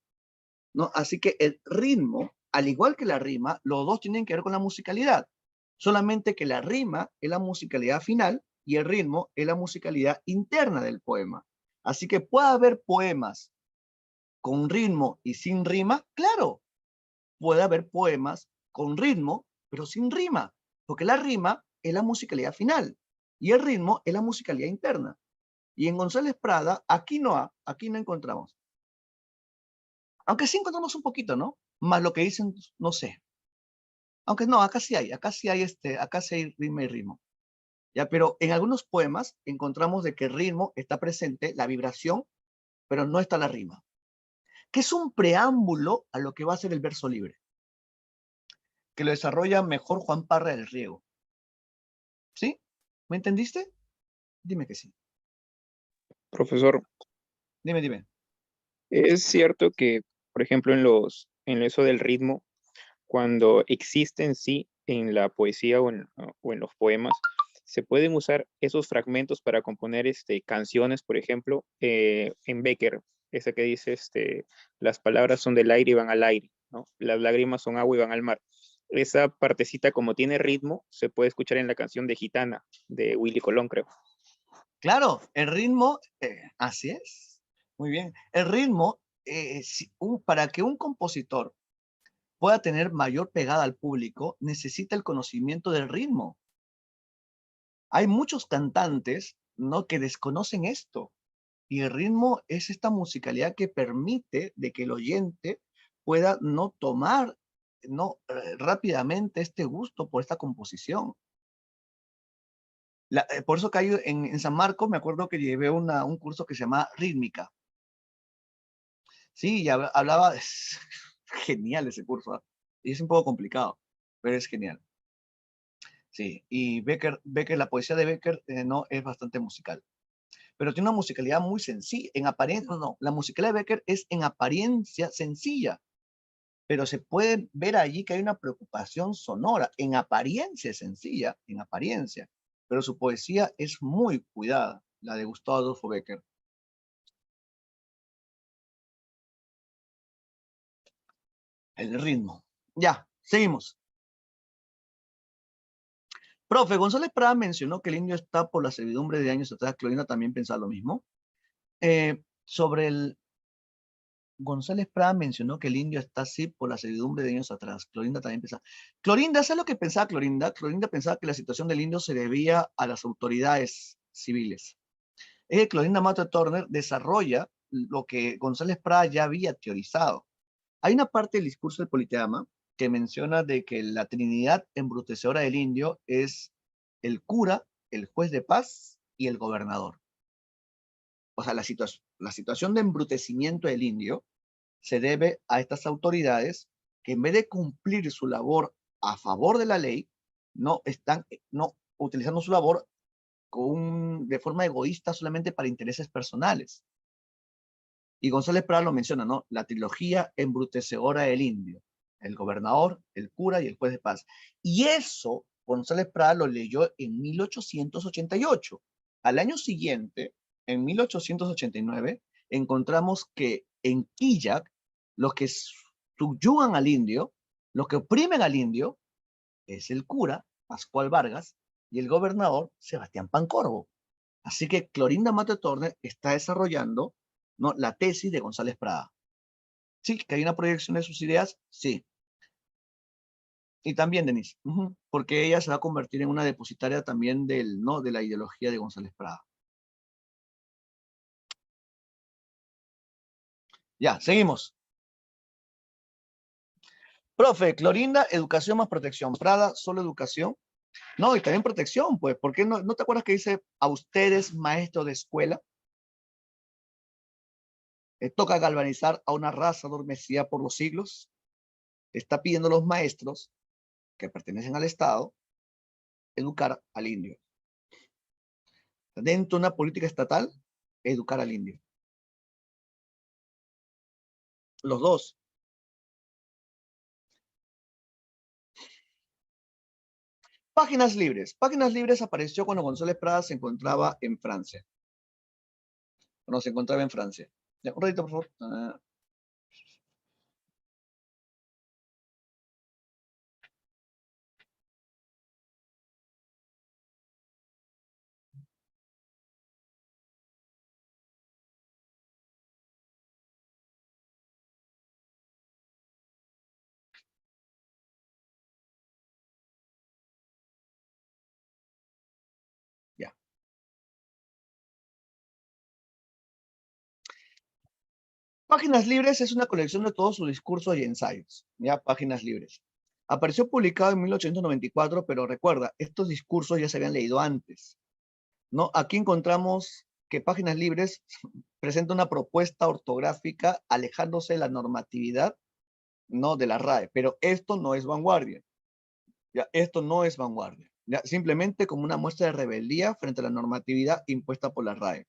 ¿no? Así que el ritmo, al igual que la rima, los dos tienen que ver con la musicalidad. Solamente que la rima es la musicalidad final y el ritmo es la musicalidad interna del poema. Así que puede haber poemas con ritmo y sin rima, claro. Puede haber poemas con ritmo, pero sin rima, porque la rima es la musicalidad final y el ritmo es la musicalidad interna. Y en González Prada, aquí no encontramos. Aunque sí encontramos un poquito, ¿no? Más lo que dicen, no sé. Aunque no, acá sí hay rima y ritmo. Ya, pero en algunos poemas encontramos de que el ritmo está presente, la vibración, pero no está la rima. Que es un preámbulo a lo que va a ser el verso libre. Que lo desarrolla mejor Juan Parra del Riego. ¿Sí? ¿Me entendiste? Dime que sí. Profesor, Dime. es cierto que, por ejemplo, en eso del ritmo, cuando existe en sí en la poesía o en los poemas, se pueden usar esos fragmentos para componer canciones, por ejemplo, en Becker, esa que dice, las palabras son del aire y van al aire, ¿no? Las lágrimas son agua y van al mar. Esa partecita, como tiene ritmo, se puede escuchar en la canción de Gitana, de Willy Colón, creo. Claro, el ritmo, así es. Muy bien. El ritmo, para que un compositor pueda tener mayor pegada al público, necesita el conocimiento del ritmo. Hay muchos cantantes, ¿no?, que desconocen esto. Y el ritmo es esta musicalidad que permite de que el oyente pueda no tomar rápidamente este gusto por esta composición. Por eso que hay en San Marcos, me acuerdo que llevé un curso que se llama rítmica. Sí, y hablaba, es genial ese curso, ¿ah? Y es un poco complicado, pero es genial. Sí, y Becker, la poesía de Becker no es bastante musical, pero tiene una musicalidad muy sencilla, en apariencia, no, la musicalidad de Becker es en apariencia sencilla, pero se puede ver allí que hay una preocupación sonora, en apariencia es sencilla, en apariencia, pero su poesía es muy cuidada, la de Gustavo Adolfo Becker. El ritmo. Ya, seguimos. Profe, González Prada mencionó que el indio está por la servidumbre de años atrás. Clorinda también pensaba lo mismo. Sobre el... González Prada mencionó que el indio está así por la servidumbre de años atrás. Clorinda también pensaba. Clorinda, ¿sabes lo que pensaba Clorinda? Clorinda pensaba que la situación del indio se debía a las autoridades civiles. Clorinda Mata Turner desarrolla lo que González Prada ya había teorizado. Hay una parte del discurso del Politeama que menciona de que la trinidad embrutecedora del indio es el cura, el juez de paz y el gobernador. O sea, la situación de embrutecimiento del indio se debe a estas autoridades que en vez de cumplir su labor a favor de la ley, no están utilizando su labor de forma egoísta solamente para intereses personales. Y González Prada lo menciona, ¿no? La trilogía embrutecedora del indio, el gobernador, el cura y el juez de paz. Y eso González Prada lo leyó en 1888. Al año siguiente, en 1889, encontramos que en Quillac, los que subyugan al indio, los que oprimen al indio, es el cura, Pascual Vargas, y el gobernador, Sebastián Pancorbo. Así que Clorinda Mata Turner está desarrollando, ¿no?, la tesis de González Prada. Sí, que hay una proyección de sus ideas, sí. Y también, Denise, porque ella se va a convertir en una depositaria también de la ideología de González Prada. Ya, seguimos. Profe, Clorinda, educación más protección. Prada, solo educación. No, y también protección, pues. ¿Por qué no te acuerdas que dice a ustedes, maestros de escuela? Toca galvanizar a una raza adormecida por los siglos. Está pidiendo a los maestros que pertenecen al Estado educar al indio. Dentro de una política estatal, educar al indio. Los dos. Páginas libres. Páginas libres apareció cuando González Prada se encontraba en Francia. Cuando se encontraba en Francia. Ya, un ratito, por favor. Ya. Páginas libres es una colección de todos sus discursos y ensayos. Ya, Páginas libres. Apareció publicado en 1894, pero recuerda, estos discursos ya se habían leído antes, ¿no? Aquí encontramos que Páginas libres presenta una propuesta ortográfica alejándose de la normatividad, ¿no?, de la RAE, pero esto no es vanguardia. Ya, esto no es vanguardia. Ya, simplemente como una muestra de rebeldía frente a la normatividad impuesta por la RAE.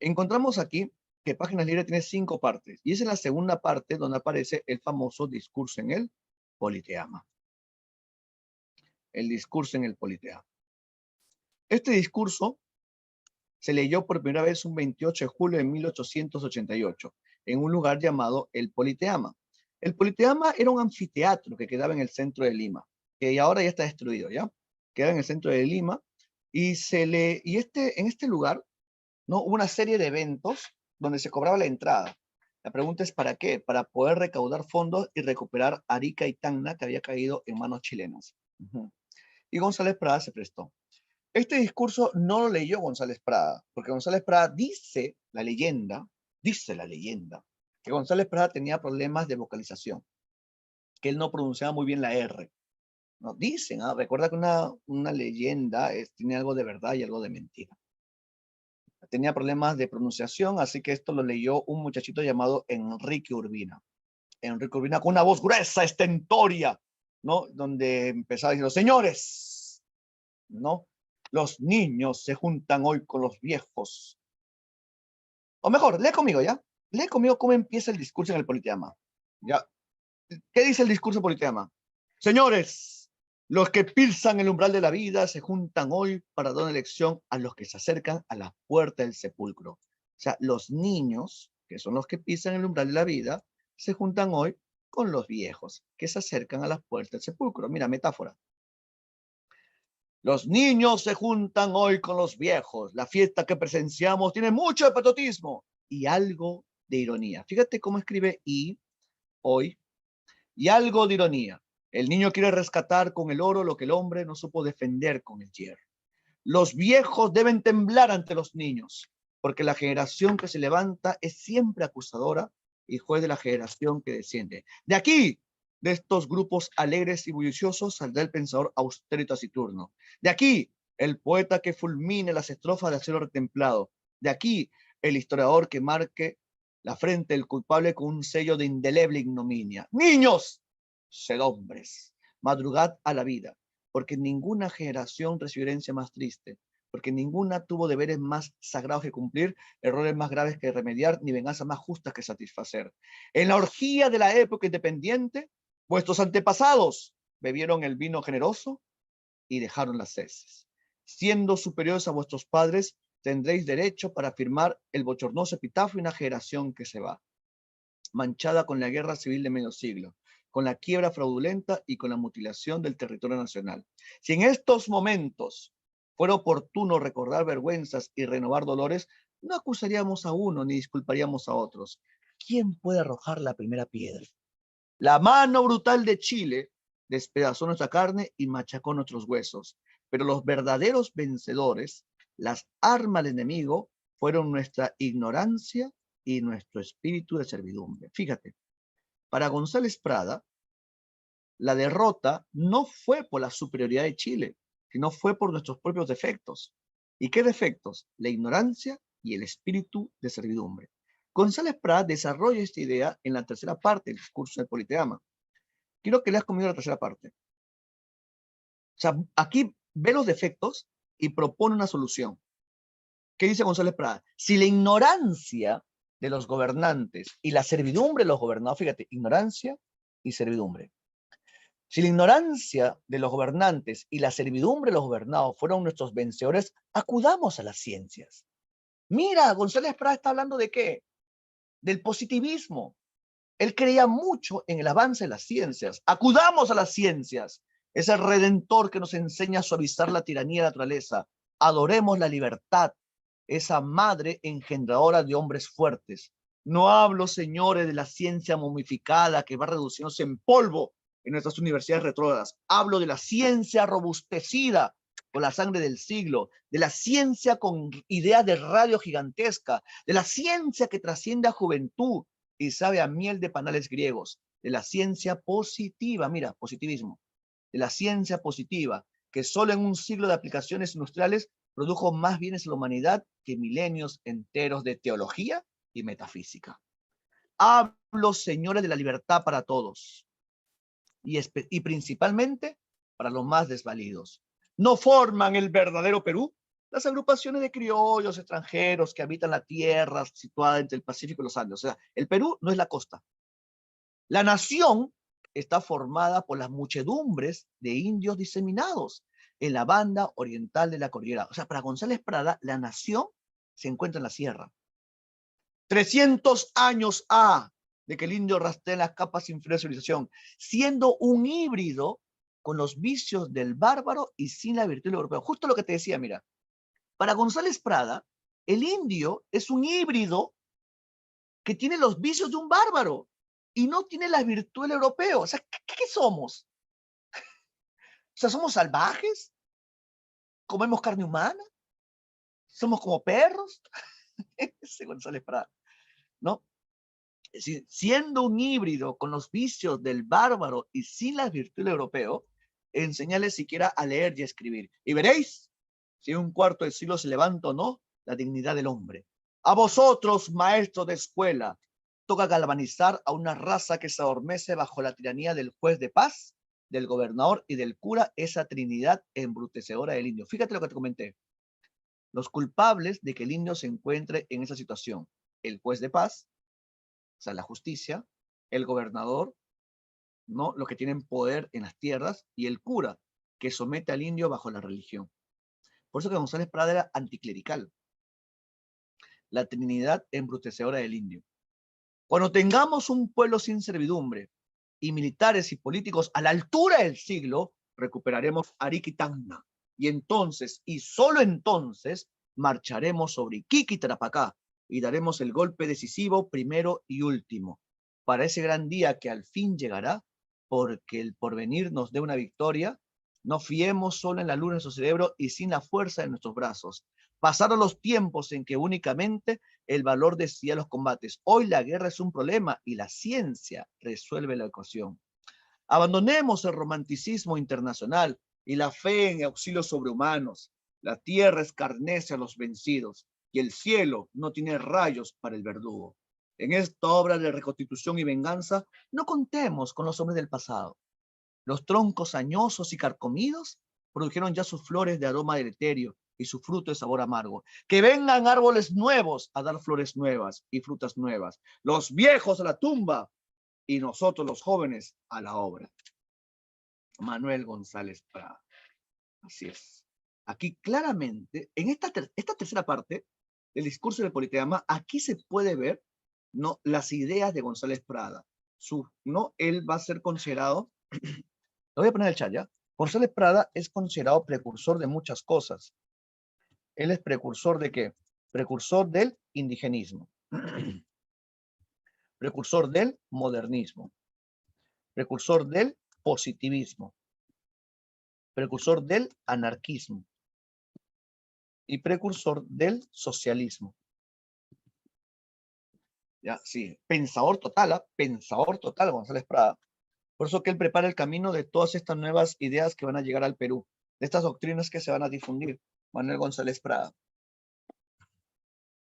Encontramos aquí que Páginas Libres tiene 5 partes, y es en la segunda parte donde aparece el famoso discurso en el politeama. El discurso en el politeama. Este discurso se leyó por primera vez un 28 de julio de 1888 en un lugar llamado el Politeama. El Politeama era un anfiteatro que quedaba en el centro de Lima, que ahora ya está destruido, ¿ya? Queda en el centro de Lima y en este lugar, ¿no? Hubo una serie de eventos donde se cobraba la entrada. La pregunta es ¿para qué? Para poder recaudar fondos y recuperar Arica y Tacna que había caído en manos chilenas. Y González Prada se prestó. Este discurso no lo leyó González Prada, porque González Prada dice la leyenda, que González Prada tenía problemas de vocalización, que él no pronunciaba muy bien la R. No, dicen, recuerda que una leyenda tiene algo de verdad y algo de mentira. Tenía problemas de pronunciación, así que esto lo leyó un muchachito llamado Enrique Urbina. Enrique Urbina con una voz gruesa, estentoria, ¿no? Donde empezaba diciendo, señores, ¿no? Los niños se juntan hoy con los viejos. O mejor, lee conmigo, ¿ya? Lee conmigo cómo empieza el discurso en el Politeama. ¿Ya? ¿Qué dice el discurso Politeama? Señores, los que pisan el umbral de la vida se juntan hoy para dar una lección a los que se acercan a la puerta del sepulcro. O sea, los niños, que son los que pisan el umbral de la vida, se juntan hoy con los viejos, que se acercan a la puerta del sepulcro. Mira, metáfora. Los niños se juntan hoy con los viejos. La fiesta que presenciamos tiene mucho de patriotismo y algo de ironía. Fíjate cómo escribe y hoy. Y algo de ironía. El niño quiere rescatar con el oro lo que el hombre no supo defender con el hierro. Los viejos deben temblar ante los niños, porque la generación que se levanta es siempre acusadora y juez de la generación que desciende. De aquí, de estos grupos alegres y bulliciosos, saldrá el pensador austero y taciturno. De aquí, el poeta que fulmine las estrofas de acero retemplado. De aquí, el historiador que marque la frente del culpable con un sello de indeleble ignominia. ¡Niños! Sed hombres. Madrugad a la vida, porque ninguna generación recibió herencia más triste, porque ninguna tuvo deberes más sagrados que cumplir, errores más graves que remediar, ni venganzas más justas que satisfacer. En la orgía de la época independiente, vuestros antepasados bebieron el vino generoso y dejaron las heces. Siendo superiores a vuestros padres, tendréis derecho para firmar el bochornoso epitafio de una generación que se va, manchada con la guerra civil de medio siglo, con la quiebra fraudulenta y con la mutilación del territorio nacional. Si en estos momentos fuera oportuno recordar vergüenzas y renovar dolores, no acusaríamos a uno ni disculparíamos a otros. ¿Quién puede arrojar la primera piedra? La mano brutal de Chile despedazó nuestra carne y machacó nuestros huesos, pero los verdaderos vencedores, las armas del enemigo, fueron nuestra ignorancia y nuestro espíritu de servidumbre. Fíjate, para González Prada, la derrota no fue por la superioridad de Chile, sino fue por nuestros propios defectos. ¿Y qué defectos? La ignorancia y el espíritu de servidumbre. González Prada desarrolla esta idea en la tercera parte del discurso del Politeama. Quiero que leas conmigo la tercera parte. O sea, aquí ve los defectos y propone una solución. ¿Qué dice González Prada? Si la ignorancia de los gobernantes y la servidumbre de los gobernados, fíjate, ignorancia y servidumbre. Si la ignorancia de los gobernantes y la servidumbre de los gobernados fueron nuestros vencedores, acudamos a las ciencias. Mira, González Prada está hablando de ¿qué? Del positivismo. Él creía mucho en el avance de las ciencias. Acudamos a las ciencias. Es el redentor que nos enseña a suavizar la tiranía de la naturaleza. Adoremos la libertad, esa madre engendradora de hombres fuertes. No hablo, señores, de la ciencia momificada que va reduciéndose en polvo en nuestras universidades retrógradas. Hablo de la ciencia robustecida con la sangre del siglo, de la ciencia con ideas de radio gigantesca, de la ciencia que trasciende a juventud y sabe a miel de panales griegos, de la ciencia positiva, mira, positivismo, de la ciencia positiva, que solo en un siglo de aplicaciones industriales produjo más bienes a la humanidad que milenios enteros de teología y metafísica. Hablo, señores, de la libertad para todos y principalmente para los más desvalidos. No forman el verdadero Perú las agrupaciones de criollos extranjeros que habitan la tierra situada entre el Pacífico y los Andes. O sea, el Perú no es la costa. La nación está formada por las muchedumbres de indios diseminados en la banda oriental de la cordillera. O sea, para González Prada, la nación se encuentra en la sierra. 300 años de que el indio rastea en las capas inferiores de civilización, siendo un híbrido con los vicios del bárbaro y sin la virtud del europeo. Justo lo que te decía, mira. Para González Prada, el indio es un híbrido que tiene los vicios de un bárbaro y no tiene la virtud del europeo. O sea, ¿qué somos? O sea, ¿somos salvajes? ¿Comemos carne humana? ¿Somos como perros? Ese González Prada, ¿no? Es decir, siendo un híbrido con los vicios del bárbaro y sin la virtud del europeo, enseñarles siquiera a leer y a escribir. Y veréis si en un cuarto de siglo se levanta o no la dignidad del hombre. A vosotros, maestros de escuela, toca galvanizar a una raza que se adormece bajo la tiranía del juez de paz, del gobernador y del cura, esa trinidad embrutecedora del indio. Fíjate lo que te comenté. Los culpables de que el indio se encuentre en esa situación: el juez de paz, o sea, la justicia, el gobernador, ¿no? Los que tienen poder en las tierras, y el cura, que somete al indio bajo la religión. Por eso que González Prada era anticlerical. La trinidad embrutecedora del indio. Cuando tengamos un pueblo sin servidumbre y militares y políticos a la altura del siglo, recuperaremos Arica y Tacna. Y entonces, y solo entonces, marcharemos sobre Iquique y Tarapacá y daremos el golpe decisivo, primero y último, para ese gran día que al fin llegará, porque el porvenir nos dé una victoria. No fiemos solo en la luz de nuestro cerebro y sin la fuerza de nuestros brazos. Pasaron los tiempos en que únicamente el valor decidía los combates. Hoy la guerra es un problema y la ciencia resuelve la ecuación. Abandonemos el romanticismo internacional y la fe en auxilios sobrehumanos. La tierra escarnece a los vencidos y el cielo no tiene rayos para el verdugo. En esta obra de reconstitución y venganza, no contemos con los hombres del pasado. Los troncos añosos y carcomidos produjeron ya sus flores de aroma deleterio y su fruto de sabor amargo. Que vengan árboles nuevos a dar flores nuevas y frutas nuevas. Los viejos a la tumba y nosotros los jóvenes a la obra. Manuel González Prada. Así es. Aquí claramente, en esta tercera parte del discurso del Politeama, aquí se puede ver, ¿no?, las ideas de González Prada. ¿No? Él va a ser considerado, lo voy a poner en el chat ya. González Prada es considerado precursor de muchas cosas. Él es precursor de ¿qué? Precursor del indigenismo. Precursor del modernismo. Precursor del positivismo. Precursor del anarquismo. Y precursor del socialismo. Ya, sí, pensador total, González Prada. Por eso que él prepara el camino de todas estas nuevas ideas que van a llegar al Perú, de estas doctrinas que se van a difundir. Manuel González Prada.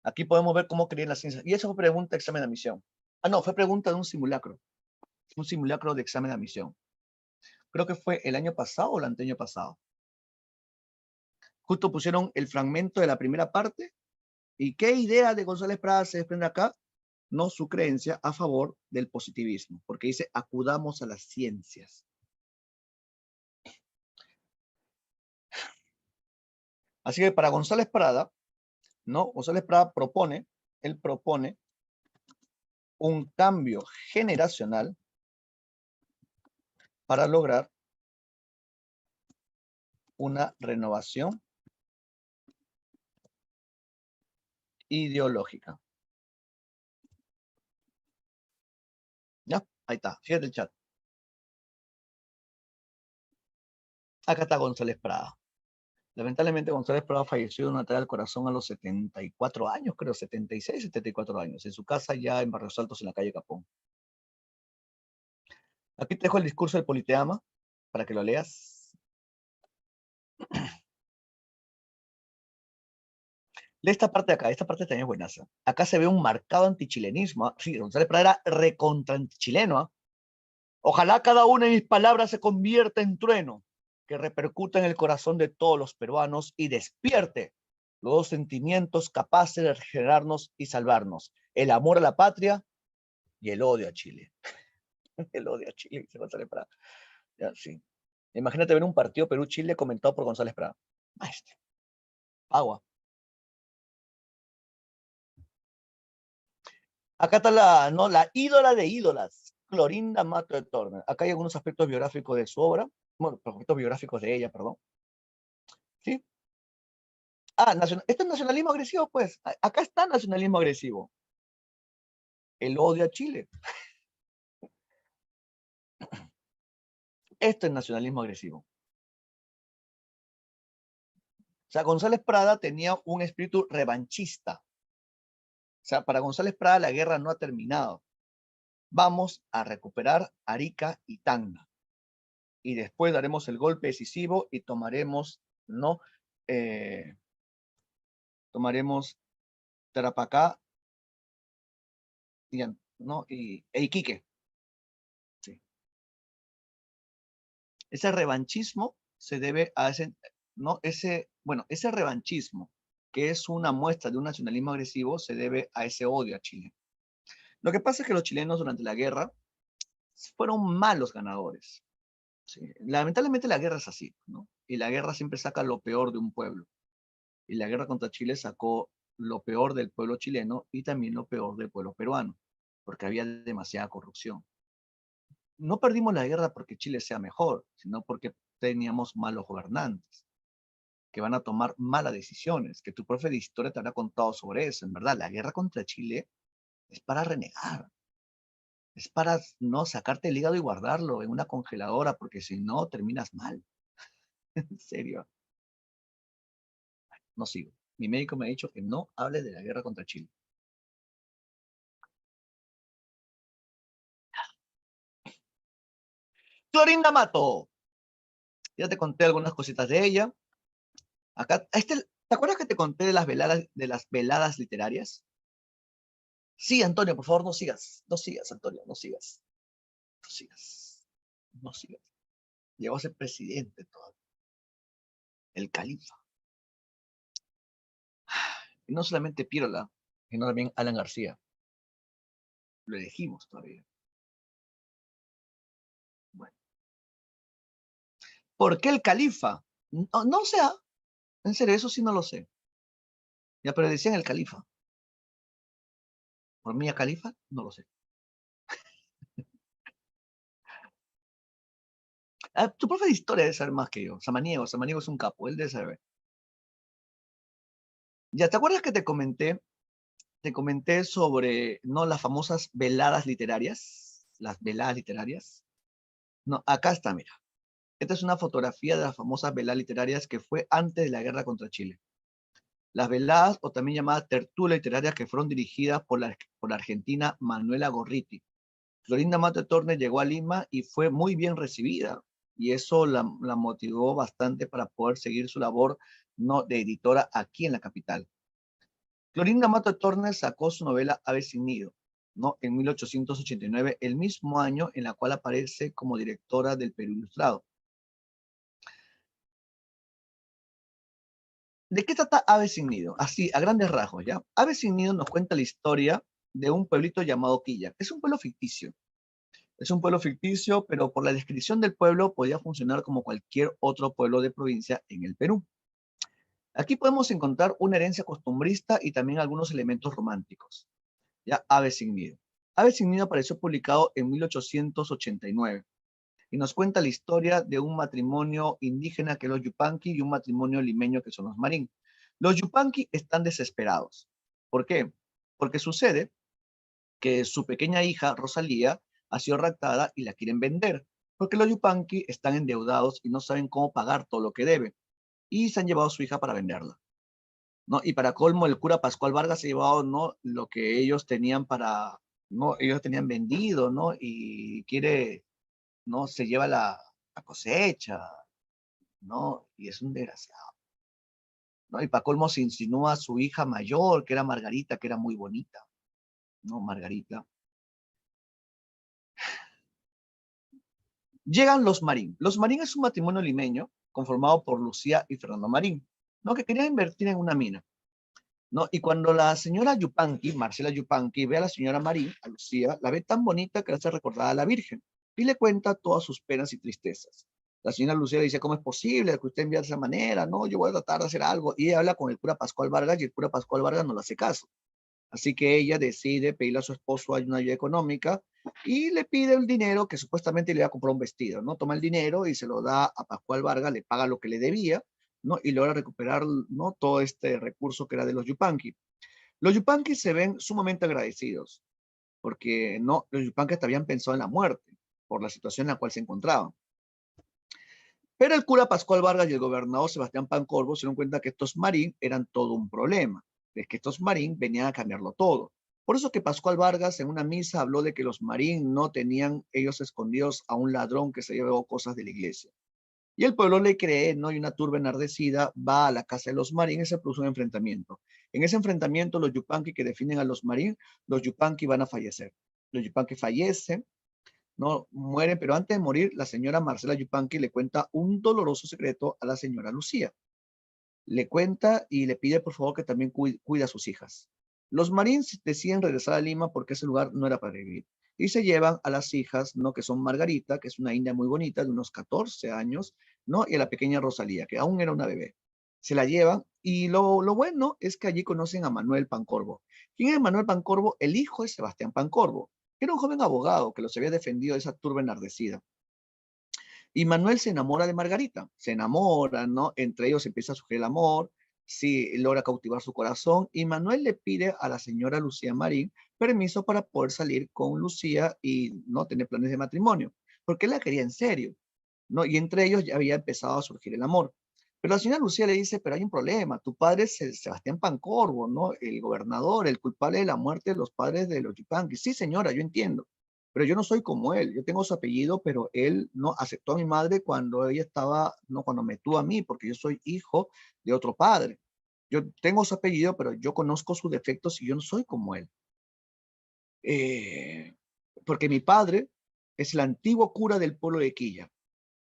Aquí podemos ver cómo creía en la ciencia. Y eso fue pregunta de examen de admisión. Ah, no, fue pregunta de un simulacro. Un simulacro de examen de admisión. Creo que fue el año pasado o el anteaño pasado. Justo pusieron el fragmento de la primera parte. ¿Y qué idea de González Prada se desprende acá? No, su creencia a favor del positivismo, porque dice, acudamos a las ciencias. Así que para González Prada, ¿no? González Prada propone un cambio generacional para lograr una renovación ideológica. ¿Ya? Ahí está, fíjate el chat. Acá está González Prada. Lamentablemente González Prada falleció de un ataque al corazón a los 74 años, creo, 76, 74 años, en su casa ya en Barrios Altos, en la calle Capón. Aquí te dejo el discurso del Politeama, para que lo leas. Lee esta parte de acá, esta parte también es buenaza. Acá se ve un marcado antichilenismo. ¿Eh? Sí, González Prada era recontra antichileno. ¿Eh? Ojalá cada una de mis palabras se convierta en trueno, que repercuta en el corazón de todos los peruanos y despierte los dos sentimientos capaces de regenerarnos y salvarnos: el amor a la patria y el odio a Chile. El odio a Chile, dice González Prada. Ya, sí. Imagínate ver un partido Perú-Chile comentado por González Prada. Maestro. Agua. Acá está la ídola de ídolas, Clorinda Mato de Tormes. Acá hay algunos aspectos biográficos de su obra, bueno, aspectos biográficos de ella, perdón. ¿Sí? Ah, este es nacionalismo agresivo, pues. Acá está nacionalismo agresivo. El odio a Chile. Esto es nacionalismo agresivo. O sea, González Prada tenía un espíritu revanchista. O sea, para González Prada la guerra no ha terminado. Vamos a recuperar Arica y Tacna. Y después daremos el golpe decisivo y tomaremos, ¿no? Tomaremos Tarapacá, ¿no? E Iquique. Sí. Ese revanchismo se debe a ese, ¿no? Ese revanchismo, que es una muestra de un nacionalismo agresivo, se debe a ese odio a Chile. Lo que pasa es que los chilenos durante la guerra fueron malos ganadores. Sí. Lamentablemente la guerra es así, ¿no? Y la guerra siempre saca lo peor de un pueblo. Y la guerra contra Chile sacó lo peor del pueblo chileno y también lo peor del pueblo peruano, porque había demasiada corrupción. No perdimos la guerra porque Chile sea mejor, sino porque teníamos malos gobernantes que van a tomar malas decisiones, que tu profe de historia te habrá contado sobre eso. En verdad, la guerra contra Chile es para renegar, es para no sacarte el hígado y guardarlo en una congeladora, porque si no, terminas mal. En serio. No sigo. Mi médico me ha dicho que no hable de la guerra contra Chile. Clorinda Mato. Ya te conté algunas cositas de ella. Acá, ¿te acuerdas que te conté de las veladas literarias? Sí, Antonio, por favor, no sigas. No sigas, Antonio, no sigas. No sigas. No sigas. Llegó a ser presidente todavía. El califa. Y no solamente Pirola, sino también Alan García. Lo elegimos todavía. Bueno. ¿Por qué el califa? No, no sé. En serio, eso sí no lo sé. Ya, pero decían el califa. ¿Por Mía Califa? No lo sé. Tu profe de historia debe saber más que yo. Samaniego es un capo, él debe saber. Ya, ¿te acuerdas que te comenté sobre, ¿no? Las famosas veladas literarias? Las veladas literarias. No, acá está, mira. Esta es una fotografía de las famosas veladas literarias que fue antes de la guerra contra Chile. Las veladas, o también llamadas tertulias literarias, que fueron dirigidas por la argentina Manuela Gorriti. Florinda Mato Tornes llegó a Lima y fue muy bien recibida, y eso la motivó bastante para poder seguir su labor, ¿no? De editora aquí en la capital. Clorinda Mato Tornes sacó su novela Ave sin nido, ¿no? En 1889, el mismo año en la cual aparece como directora del Perú Ilustrado. ¿De qué trata Ave sin nido? Así, a grandes rasgos, ¿ya? Ave sin nido nos cuenta la historia de un pueblito llamado Quilla. Es un pueblo ficticio. Es un pueblo ficticio, pero por la descripción del pueblo podía funcionar como cualquier otro pueblo de provincia en el Perú. Aquí podemos encontrar una herencia costumbrista y también algunos elementos románticos. Ya, Ave sin nido. Ave sin nido apareció publicado en 1889 y nos cuenta la historia de un matrimonio indígena que es los Yupanqui y un matrimonio limeño que son los Marín. Los Yupanqui están desesperados. ¿Por qué? Porque sucede que su pequeña hija, Rosalía, ha sido raptada y la quieren vender, porque los Yupanqui están endeudados y no saben cómo pagar todo lo que deben, y se han llevado a su hija para venderla, ¿no? Y para colmo, el cura Pascual Vargas se ha llevado, ¿no? Lo que ellos tenían ¿no? Ellos tenían vendido, ¿no? Y quiere, ¿no? Se lleva la cosecha, ¿no? Y es un desgraciado, ¿no? Y para colmo se insinúa a su hija mayor, que era Margarita, que era muy bonita, ¿no? Margarita. Llegan los Marín. Los Marín es un matrimonio limeño conformado por Lucía y Fernando Marín, ¿no? Que querían invertir en una mina. ¿no? Y cuando la señora Yupanqui, Marcela Yupanqui, ve a la señora Marín, a Lucía, la ve tan bonita que le hace recordar a la Virgen y le cuenta todas sus penas y tristezas. La señora Lucía le dice, ¿cómo es posible que usted envíe de esa manera? No, yo voy a tratar de hacer algo. Y ella habla con el cura Pascual Vargas y el cura Pascual Vargas no le hace caso. Así que ella decide pedirle a su esposo una ayuda económica y le pide el dinero que supuestamente le iba a comprar un vestido, ¿no? Toma el dinero y se lo da a Pascual Vargas, le paga lo que le debía, ¿no? Y logra recuperar, ¿no? Todo este recurso que era de los Yupanqui. Los Yupanqui se ven sumamente agradecidos porque no, los Yupanqui hasta habían pensado en la muerte por la situación en la cual se encontraban. Pero el cura Pascual Vargas y el gobernador Sebastián Pancorbo se dieron cuenta que estos marín eran todo un problema, de que estos marín venían a cambiarlo todo. Por eso que Pascual Vargas en una misa habló de que los marín no tenían ellos escondidos a un ladrón que se llevó cosas de la iglesia. Y el pueblo le cree, ¿no? Y una turba enardecida va a la casa de los marín y se produce un enfrentamiento. En ese enfrentamiento, los yupanqui que defienden a los marín, los yupanqui van a fallecer. Los yupanqui fallecen, no mueren, pero antes de morir, la señora Marcela Yupanqui le cuenta un doloroso secreto a la señora Lucía. Le cuenta y le pide por favor que también cuide a sus hijas. Los marines deciden regresar a Lima porque ese lugar no era para vivir. Y se llevan a las hijas, ¿no? Que son Margarita, que es una india muy bonita, de unos 14 años, ¿no? Y a la pequeña Rosalía, que aún era una bebé. Se la llevan y lo bueno es que allí conocen a Manuel Pancorbo. ¿Quién es Manuel Pancorbo? El hijo de Sebastián Pancorbo, que era un joven abogado que los había defendido de esa turba enardecida. Y Manuel se enamora de Margarita, se enamora, ¿no? Entre ellos empieza a surgir el amor, sí, logra cautivar su corazón y Manuel le pide a la señora Lucía Marín permiso para poder salir con Lucía y no tener planes de matrimonio, porque él la quería en serio, ¿no? Y entre ellos ya había empezado a surgir el amor. Pero la señora Lucía le dice, pero hay un problema, tu padre es Sebastián Pancorbo, ¿no? El gobernador, el culpable de la muerte de los padres de los Yupanqui. Sí, señora, yo entiendo, pero yo no soy como él, yo tengo su apellido, pero él no aceptó a mi madre cuando ella estaba, no, cuando me tuvo a mí, porque yo soy hijo de otro padre. Yo tengo su apellido, pero yo conozco sus defectos y yo no soy como él. Eh, porque mi padre es el antiguo cura del pueblo de Quilla,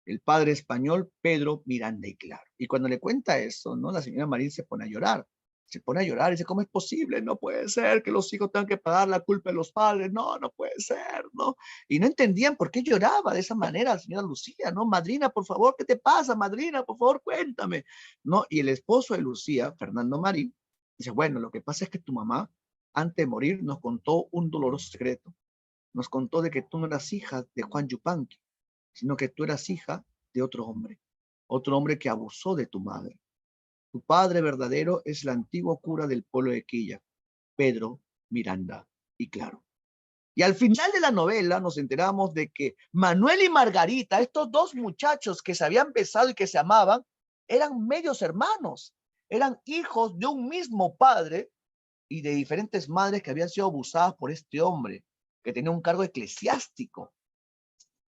el padre español Pedro Miranda y Claro. Y cuando le cuenta eso, ¿no? La señora Marín se pone a llorar. Se pone a llorar y dice, ¿cómo es posible? No puede ser que los hijos tengan que pagar la culpa de los padres. No, no puede ser, ¿no? Y no entendían por qué lloraba de esa manera la señora Lucía, ¿no? Madrina, por favor, ¿qué te pasa? Madrina, por favor, cuéntame, ¿no? Y el esposo de Lucía, Fernando Marín, dice, bueno, lo que pasa es que tu mamá, antes de morir, nos contó un doloroso secreto. Nos contó de que tú no eras hija de Juan Yupanqui, sino que tú eras hija de otro hombre que abusó de tu madre. Tu padre verdadero es el antiguo cura del pueblo de Quilla, Pedro Miranda y Claro. Y al final de la novela nos enteramos de que Manuel y Margarita, estos dos muchachos que se habían besado y que se amaban, eran medios hermanos, eran hijos de un mismo padre y de diferentes madres que habían sido abusadas por este hombre, que tenía un cargo eclesiástico.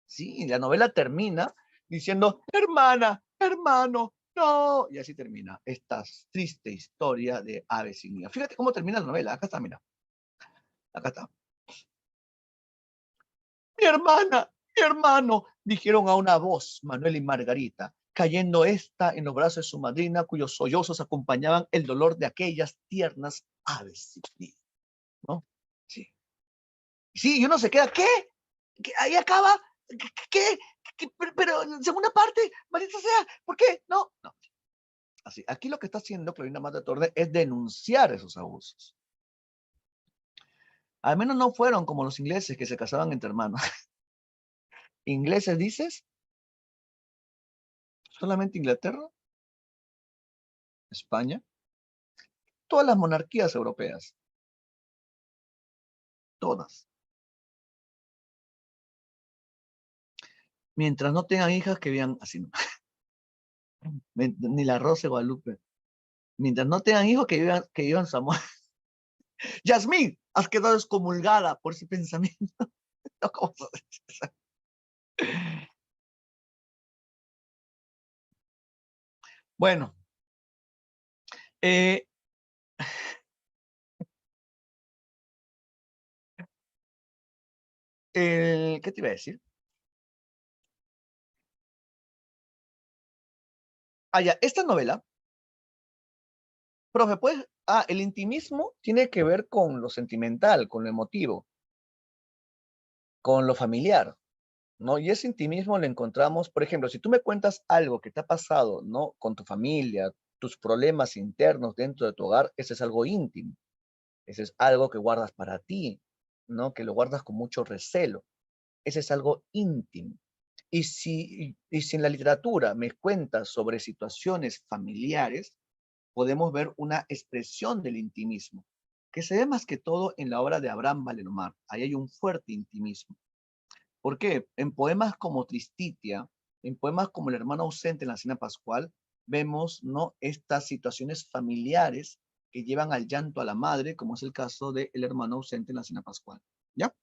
Sí, la novela termina diciendo, hermana, hermano, no. Y así termina esta triste historia de Ave sin Niña. Fíjate cómo termina la novela. Acá está, mira. Acá está. Mi hermano, dijeron a una voz Manuel y Margarita, cayendo esta en los brazos de su madrina, cuyos sollozos acompañaban el dolor de aquellas tiernas aves sin nido, ¿no? Sí. Sí, y uno se queda, ¿qué? Ahí acaba, ¿qué? Pero en segunda parte, maldita sea, ¿por qué? No, no. Así, aquí lo que está haciendo Clorinda Mata Torre es denunciar esos abusos. Al menos no fueron como los ingleses que se casaban entre hermanos. ¿Ingleses dices? ¿Solamente Inglaterra? ¿España? Todas las monarquías europeas. Todas. Mientras no tengan hijas que vean así, ¿no? Ni la Rosa de Guadalupe. Mientras no tengan hijos que vivan su amor. Yasmín, has quedado excomulgada por ese pensamiento. No, ¿cómo bueno, ¿qué te iba a decir? Ah, ya, esta novela, profe, El intimismo tiene que ver con lo sentimental, con lo emotivo, con lo familiar, ¿no? Y ese intimismo lo encontramos, por ejemplo, si tú me cuentas algo que te ha pasado, ¿no? Con tu familia, tus problemas internos dentro de tu hogar, ese es algo íntimo. Ese es algo que guardas para ti, ¿no? Que lo guardas con mucho recelo. Ese es algo íntimo. Y si en la literatura me cuentas sobre situaciones familiares, podemos ver una expresión del intimismo, que se ve más que todo en la obra de Abraham Vallelomar. Ahí hay un fuerte intimismo. ¿Por qué? En poemas como Tristitia, en poemas como El hermano ausente en la cena pascual, vemos, ¿no?, estas situaciones familiares que llevan al llanto a la madre, como es el caso de El hermano ausente en la cena pascual. ¿Ya?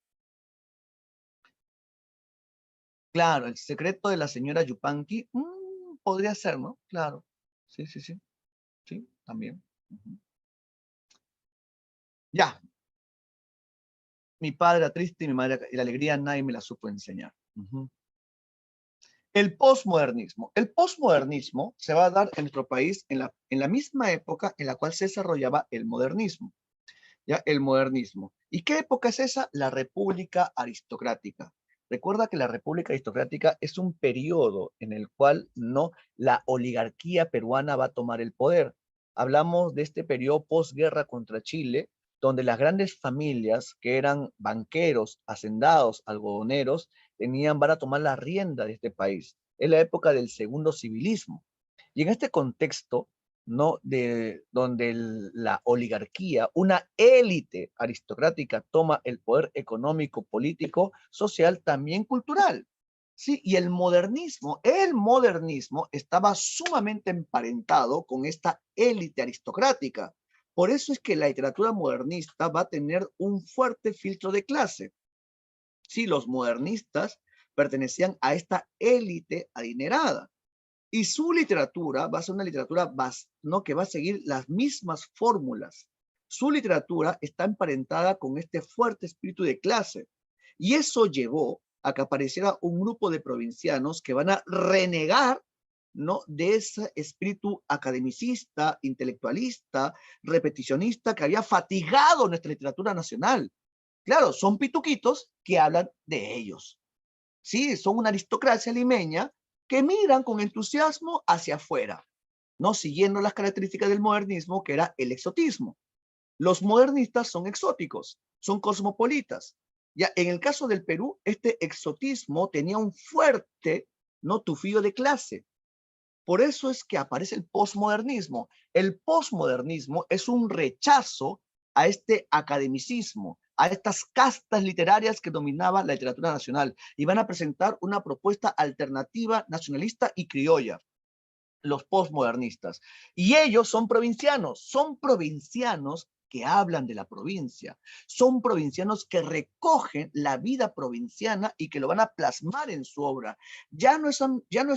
Claro, el secreto de la señora Yupanqui, podría ser, ¿no? Claro. Sí, sí, sí. Sí, también. Ujú. Ya, mi padre era triste y mi madre y la alegría nadie me la supo enseñar. Ujú. El posmodernismo. El posmodernismo se va a dar en nuestro país en la misma época en la cual se desarrollaba el modernismo. ¿Ya? El modernismo. ¿Y qué época es esa? La República Aristocrática. Recuerda que la República Aristocrática es un periodo en el cual no la oligarquía peruana va a tomar el poder. Hablamos de este periodo posguerra contra Chile, donde las grandes familias que eran banqueros, hacendados, algodoneros, van a tomar la rienda de este país. Es la época del segundo civilismo. Y en este contexto, ¿no? Donde la oligarquía, una élite aristocrática toma el poder económico, político, social, también cultural. Sí, y el modernismo estaba sumamente emparentado con esta élite aristocrática. Por eso es que la literatura modernista va a tener un fuerte filtro de clase. Sí, los modernistas pertenecían a esta élite adinerada. Y su literatura va a ser una literatura ¿no?, que va a seguir las mismas fórmulas. Su literatura está emparentada con este fuerte espíritu de clase. Y eso llevó a que apareciera un grupo de provincianos que van a renegar, ¿no?, de ese espíritu academicista, intelectualista, repeticionista que había fatigado nuestra literatura nacional. Claro, son pituquitos que hablan de ellos. Sí, son una aristocracia limeña que miran con entusiasmo hacia afuera, no siguiendo las características del modernismo, que era el exotismo. Los modernistas son exóticos, son cosmopolitas. Ya en el caso del Perú, este exotismo tenía un fuerte, no, tufillo de clase. Por eso es que aparece el posmodernismo. El posmodernismo es un rechazo a este academicismo, a estas castas literarias que dominaban la literatura nacional, y van a presentar una propuesta alternativa, nacionalista y criolla, los posmodernistas. Y ellos son provincianos que hablan de la provincia, son provincianos que recogen la vida provinciana y que lo van a plasmar en su obra. Ya no es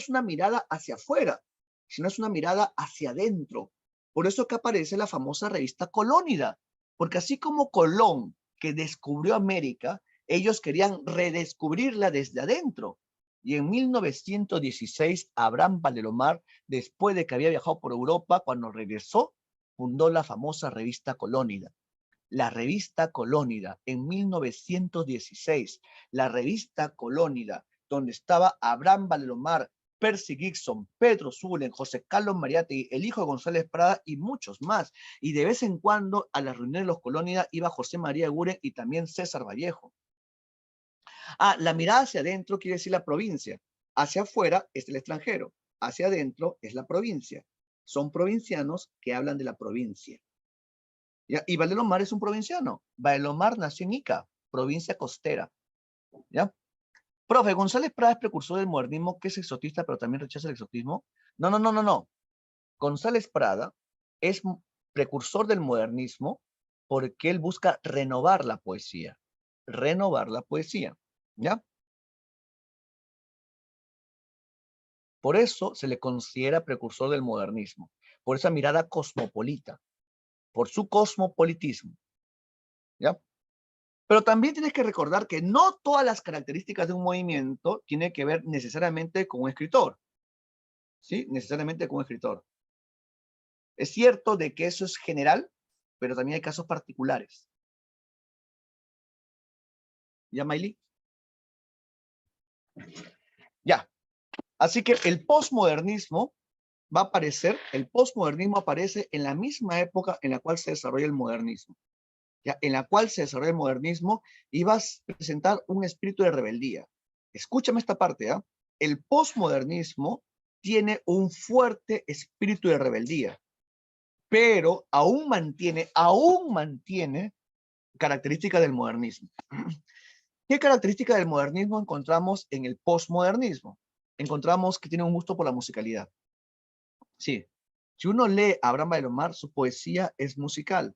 una mirada hacia afuera, sino es una mirada hacia adentro. Por eso que aparece la famosa revista Colónida, porque así como Colón, que descubrió América, ellos querían redescubrirla desde adentro. Y en 1916, Abraham Vallelomar, después de que había viajado por Europa, cuando regresó, fundó la famosa revista Colónida. La revista Colónida, en 1916, la revista Colónida, donde estaba Abraham Vallelomar, Percy Gibson, Pedro Zulen, José Carlos Mariátegui, el hijo de González Prada y muchos más. Y de vez en cuando a las reuniones de los Colónida iba José María Eguren y también César Vallejo. La mirada hacia adentro quiere decir la provincia. Hacia afuera es el extranjero. Hacia adentro es la provincia. Son provincianos que hablan de la provincia. ¿Ya? Y Vallelomar es un provinciano. Vallelomar nació en Ica, provincia costera. ¿Ya? Profe, González Prada es precursor del modernismo, que es exotista, pero también rechaza el exotismo. No, no, no, no, no. González Prada es precursor del modernismo porque él busca renovar la poesía. Renovar la poesía. ¿Ya? Por eso se le considera precursor del modernismo, por esa mirada cosmopolita, por su cosmopolitismo, ¿ya? Pero también tienes que recordar que no todas las características de un movimiento tienen que ver necesariamente con un escritor, ¿sí? Necesariamente con un escritor. Es cierto de que eso es general, pero también hay casos particulares. ¿Ya, Maylí? Ya. Así que el posmodernismo va a aparecer, el posmodernismo aparece en la misma época en la cual se desarrolla el modernismo. ¿Ya? En la cual se desarrolla el modernismo y va a presentar un espíritu de rebeldía. Escúchame esta parte, ¿ah? El posmodernismo tiene un fuerte espíritu de rebeldía, pero aún mantiene características del modernismo. ¿Qué características del modernismo encontramos en el posmodernismo? Encontramos que tiene un gusto por la musicalidad. Sí, si uno lee a Abraham Bayomar, su poesía es musical,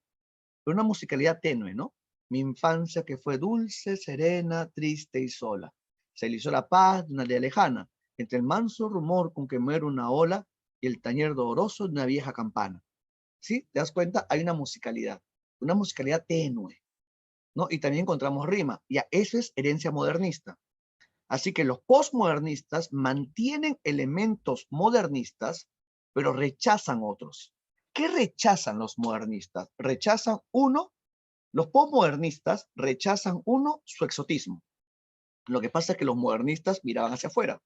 pero una musicalidad tenue, ¿no? Mi infancia que fue dulce, serena, triste y sola. Se alisó la paz de una aldea lejana, entre el manso rumor con que muere una ola y el tañer doloroso de una vieja campana. ¿Sí? ¿Te das cuenta? Hay una musicalidad tenue, ¿no? Y también encontramos rima. Ya, eso es herencia modernista. Así que los postmodernistas mantienen elementos modernistas, pero rechazan otros. ¿Qué rechazan los modernistas? Rechazan uno, los postmodernistas rechazan uno, su exotismo. Lo que pasa es que los modernistas miraban hacia afuera,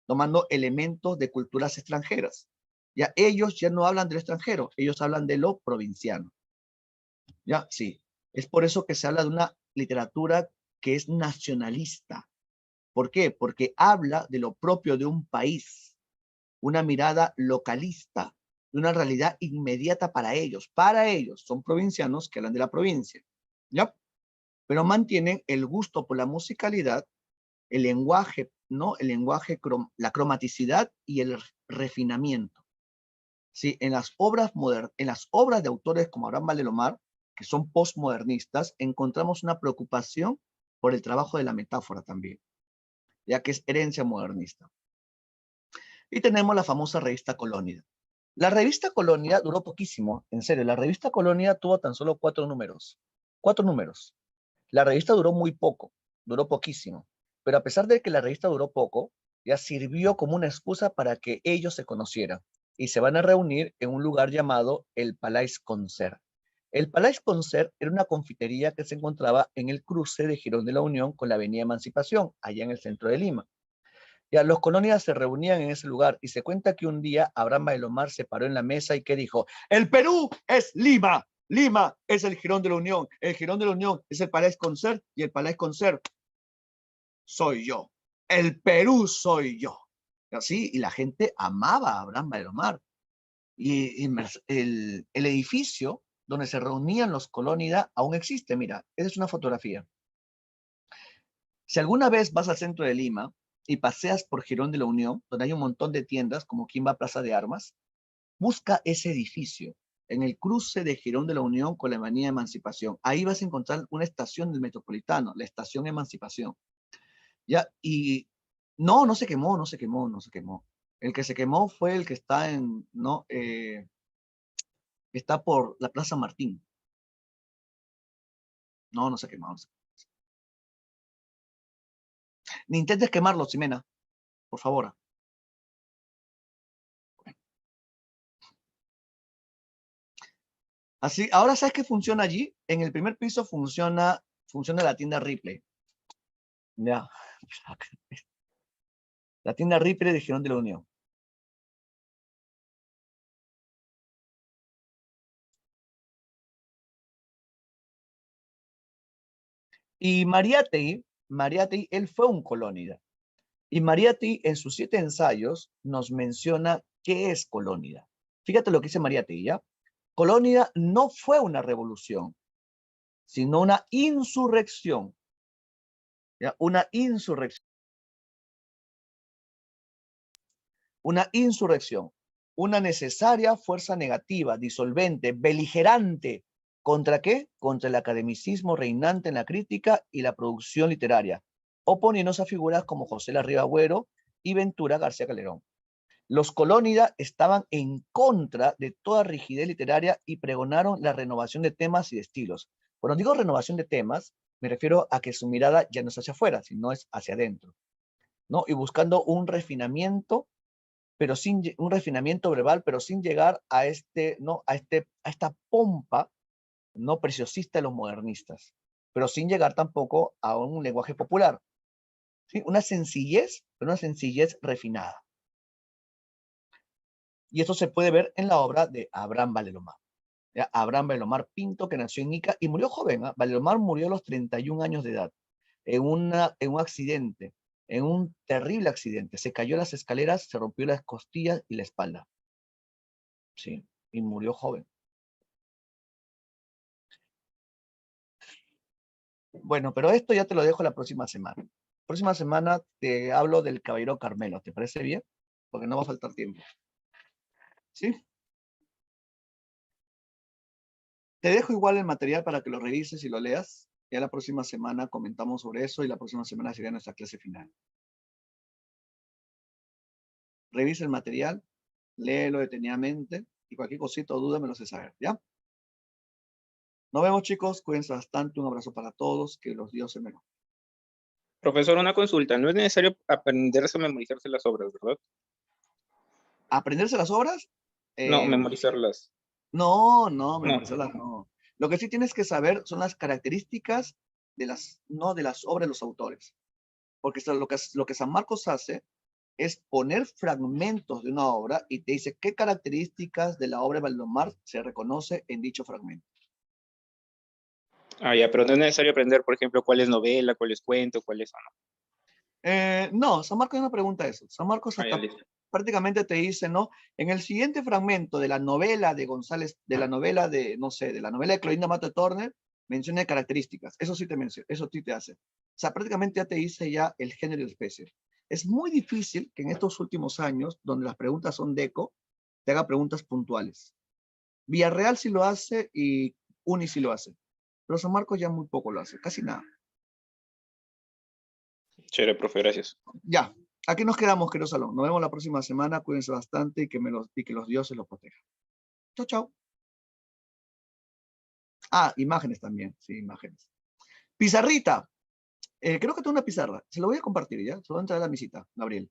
tomando elementos de culturas extranjeras. Ya ellos ya no hablan del extranjero, ellos hablan de lo provinciano. Ya, sí. Es por eso que se habla de una literatura que es nacionalista. ¿Por qué? Porque habla de lo propio de un país, una mirada localista, de una realidad inmediata para ellos. Para ellos, son provincianos que hablan de la provincia, ¿ya? Pero mantienen el gusto por la musicalidad, el lenguaje, ¿no? El lenguaje, la cromaticidad y el refinamiento. Sí, en las obras de autores como Abraham Valdemar, que son postmodernistas, encontramos una preocupación por el trabajo de la metáfora también, ya que es herencia modernista. Y tenemos la famosa revista Colónida. La revista Colónida duró poquísimo, en serio, la revista Colónida tuvo tan solo 4 números. 4 números. La revista duró muy poco, duró poquísimo. Pero a pesar de que la revista duró poco, ya sirvió como una excusa para que ellos se conocieran. Y se van a reunir en un lugar llamado el Palais Concert. El Palais Concert era una confitería que se encontraba en el cruce de Girón de la Unión con la Avenida Emancipación, allá en el centro de Lima. Ya, los colonias se reunían en ese lugar y se cuenta que un día Abraham Bailomar se paró en la mesa y que dijo: el Perú es Lima, Lima es el Girón de la Unión, el Girón de la Unión es el Palais Concert y el Palais Concert soy yo, el Perú soy yo. Así, y la gente amaba a Abraham Bailomar. Y el edificio donde se reunían los colónidas aún existe, mira, esa es una fotografía. Si alguna vez vas al centro de Lima y paseas por Girón de la Unión, donde hay un montón de tiendas, como quien va a Plaza de Armas, busca ese edificio en el cruce de Girón de la Unión con la Avenida Emancipación. Ahí vas a encontrar una estación del Metropolitano, la Estación Emancipación. ¿Ya? Y no, no se quemó, no se quemó, no se quemó. El que se quemó fue el que está en, ¿no? Está por la Plaza Martín. No, no se quemó. No se quemó. Ni intentes quemarlo, Ximena, por favor. Así, ahora sabes qué funciona allí. En el primer piso funciona la tienda Ripley. Ya. La tienda Ripley de Girón de la Unión. Y Mariátegui, él fue un colónida. Y Mariátegui en sus 7 ensayos nos menciona qué es colónida. Fíjate lo que dice Mariátegui, ¿ya? Colónida no fue una revolución, sino una insurrección. ¿Ya? Una insurrección. Una insurrección. Una necesaria fuerza negativa, disolvente, beligerante. ¿Contra qué? Contra el academicismo reinante en la crítica y la producción literaria, oponiéndose a figuras como José Larriba Agüero y Ventura García Calderón. Los colónidas estaban en contra de toda rigidez literaria y pregonaron la renovación de temas y de estilos. Cuando digo renovación de temas, me refiero a que su mirada ya no es hacia afuera, sino es hacia adentro, ¿no? Y buscando un refinamiento, pero sin un refinamiento verbal, pero sin llegar a esta pompa no preciosista de los modernistas, pero sin llegar tampoco a un lenguaje popular. ¿Sí? Una sencillez, pero una sencillez refinada. Y esto se puede ver en la obra de Abraham Valdelomar. ¿Ya? Abraham Valdelomar Pinto, que nació en Ica y murió joven. ¿Eh? Valdelomar murió a los 31 años de edad, en un accidente, en un terrible accidente. Se cayó las escaleras, se rompió las costillas y la espalda. Sí, y murió joven. Bueno, pero esto ya te lo dejo la próxima semana. Próxima semana te hablo del Caballero Carmelo, ¿te parece bien? Porque no va a faltar tiempo. ¿Sí? Te dejo igual el material para que lo revises y lo leas. Ya la próxima semana comentamos sobre eso y la próxima semana sería nuestra clase final. Revisa el material, léelo detenidamente y cualquier cosita o duda me lo haces saber, ¿ya? Nos vemos, chicos. Cuídense bastante. Un abrazo para todos. Que los dioses me lo... Profesor, una consulta. No es necesario aprenderse o memorizarse las obras, ¿verdad? ¿Aprenderse las obras? No, memorizarlas. No, No. memorizarlas no. Lo que sí tienes que saber son las características de no de las obras de los autores. Porque lo que San Marcos hace es poner fragmentos de una obra y te dice qué características de la obra de Valdomar se reconoce en dicho fragmento. Ah, ya, pero no es necesario aprender, por ejemplo, cuál es novela, cuál es cuento, cuál es... No, San Marcos no pregunta eso. San Marcos Ah, ya, hasta listo. prácticamente te dice, ¿no? En el siguiente fragmento de la novela de González, de la novela de, no sé, de la novela de Clorinda Mato Turner, menciona características. Eso sí te menciona, eso sí te hace. O sea, prácticamente ya te dice ya el género y especie. Es muy difícil que en estos últimos años, donde las preguntas son de eco, te haga preguntas puntuales. Villarreal sí lo hace y Uni sí lo hace. Pero San Marcos ya muy poco lo hace, casi nada. Chévere, profe, gracias. Ya, aquí nos quedamos, querido salón. Nos vemos la próxima semana. Cuídense bastante y que los dioses los protejan. Chau, chau. Ah, imágenes también. Sí, imágenes. Pizarrita. Creo que tengo una pizarra. Se lo voy a compartir, ¿ya? Se lo voy a entrar a la misita, Gabriel.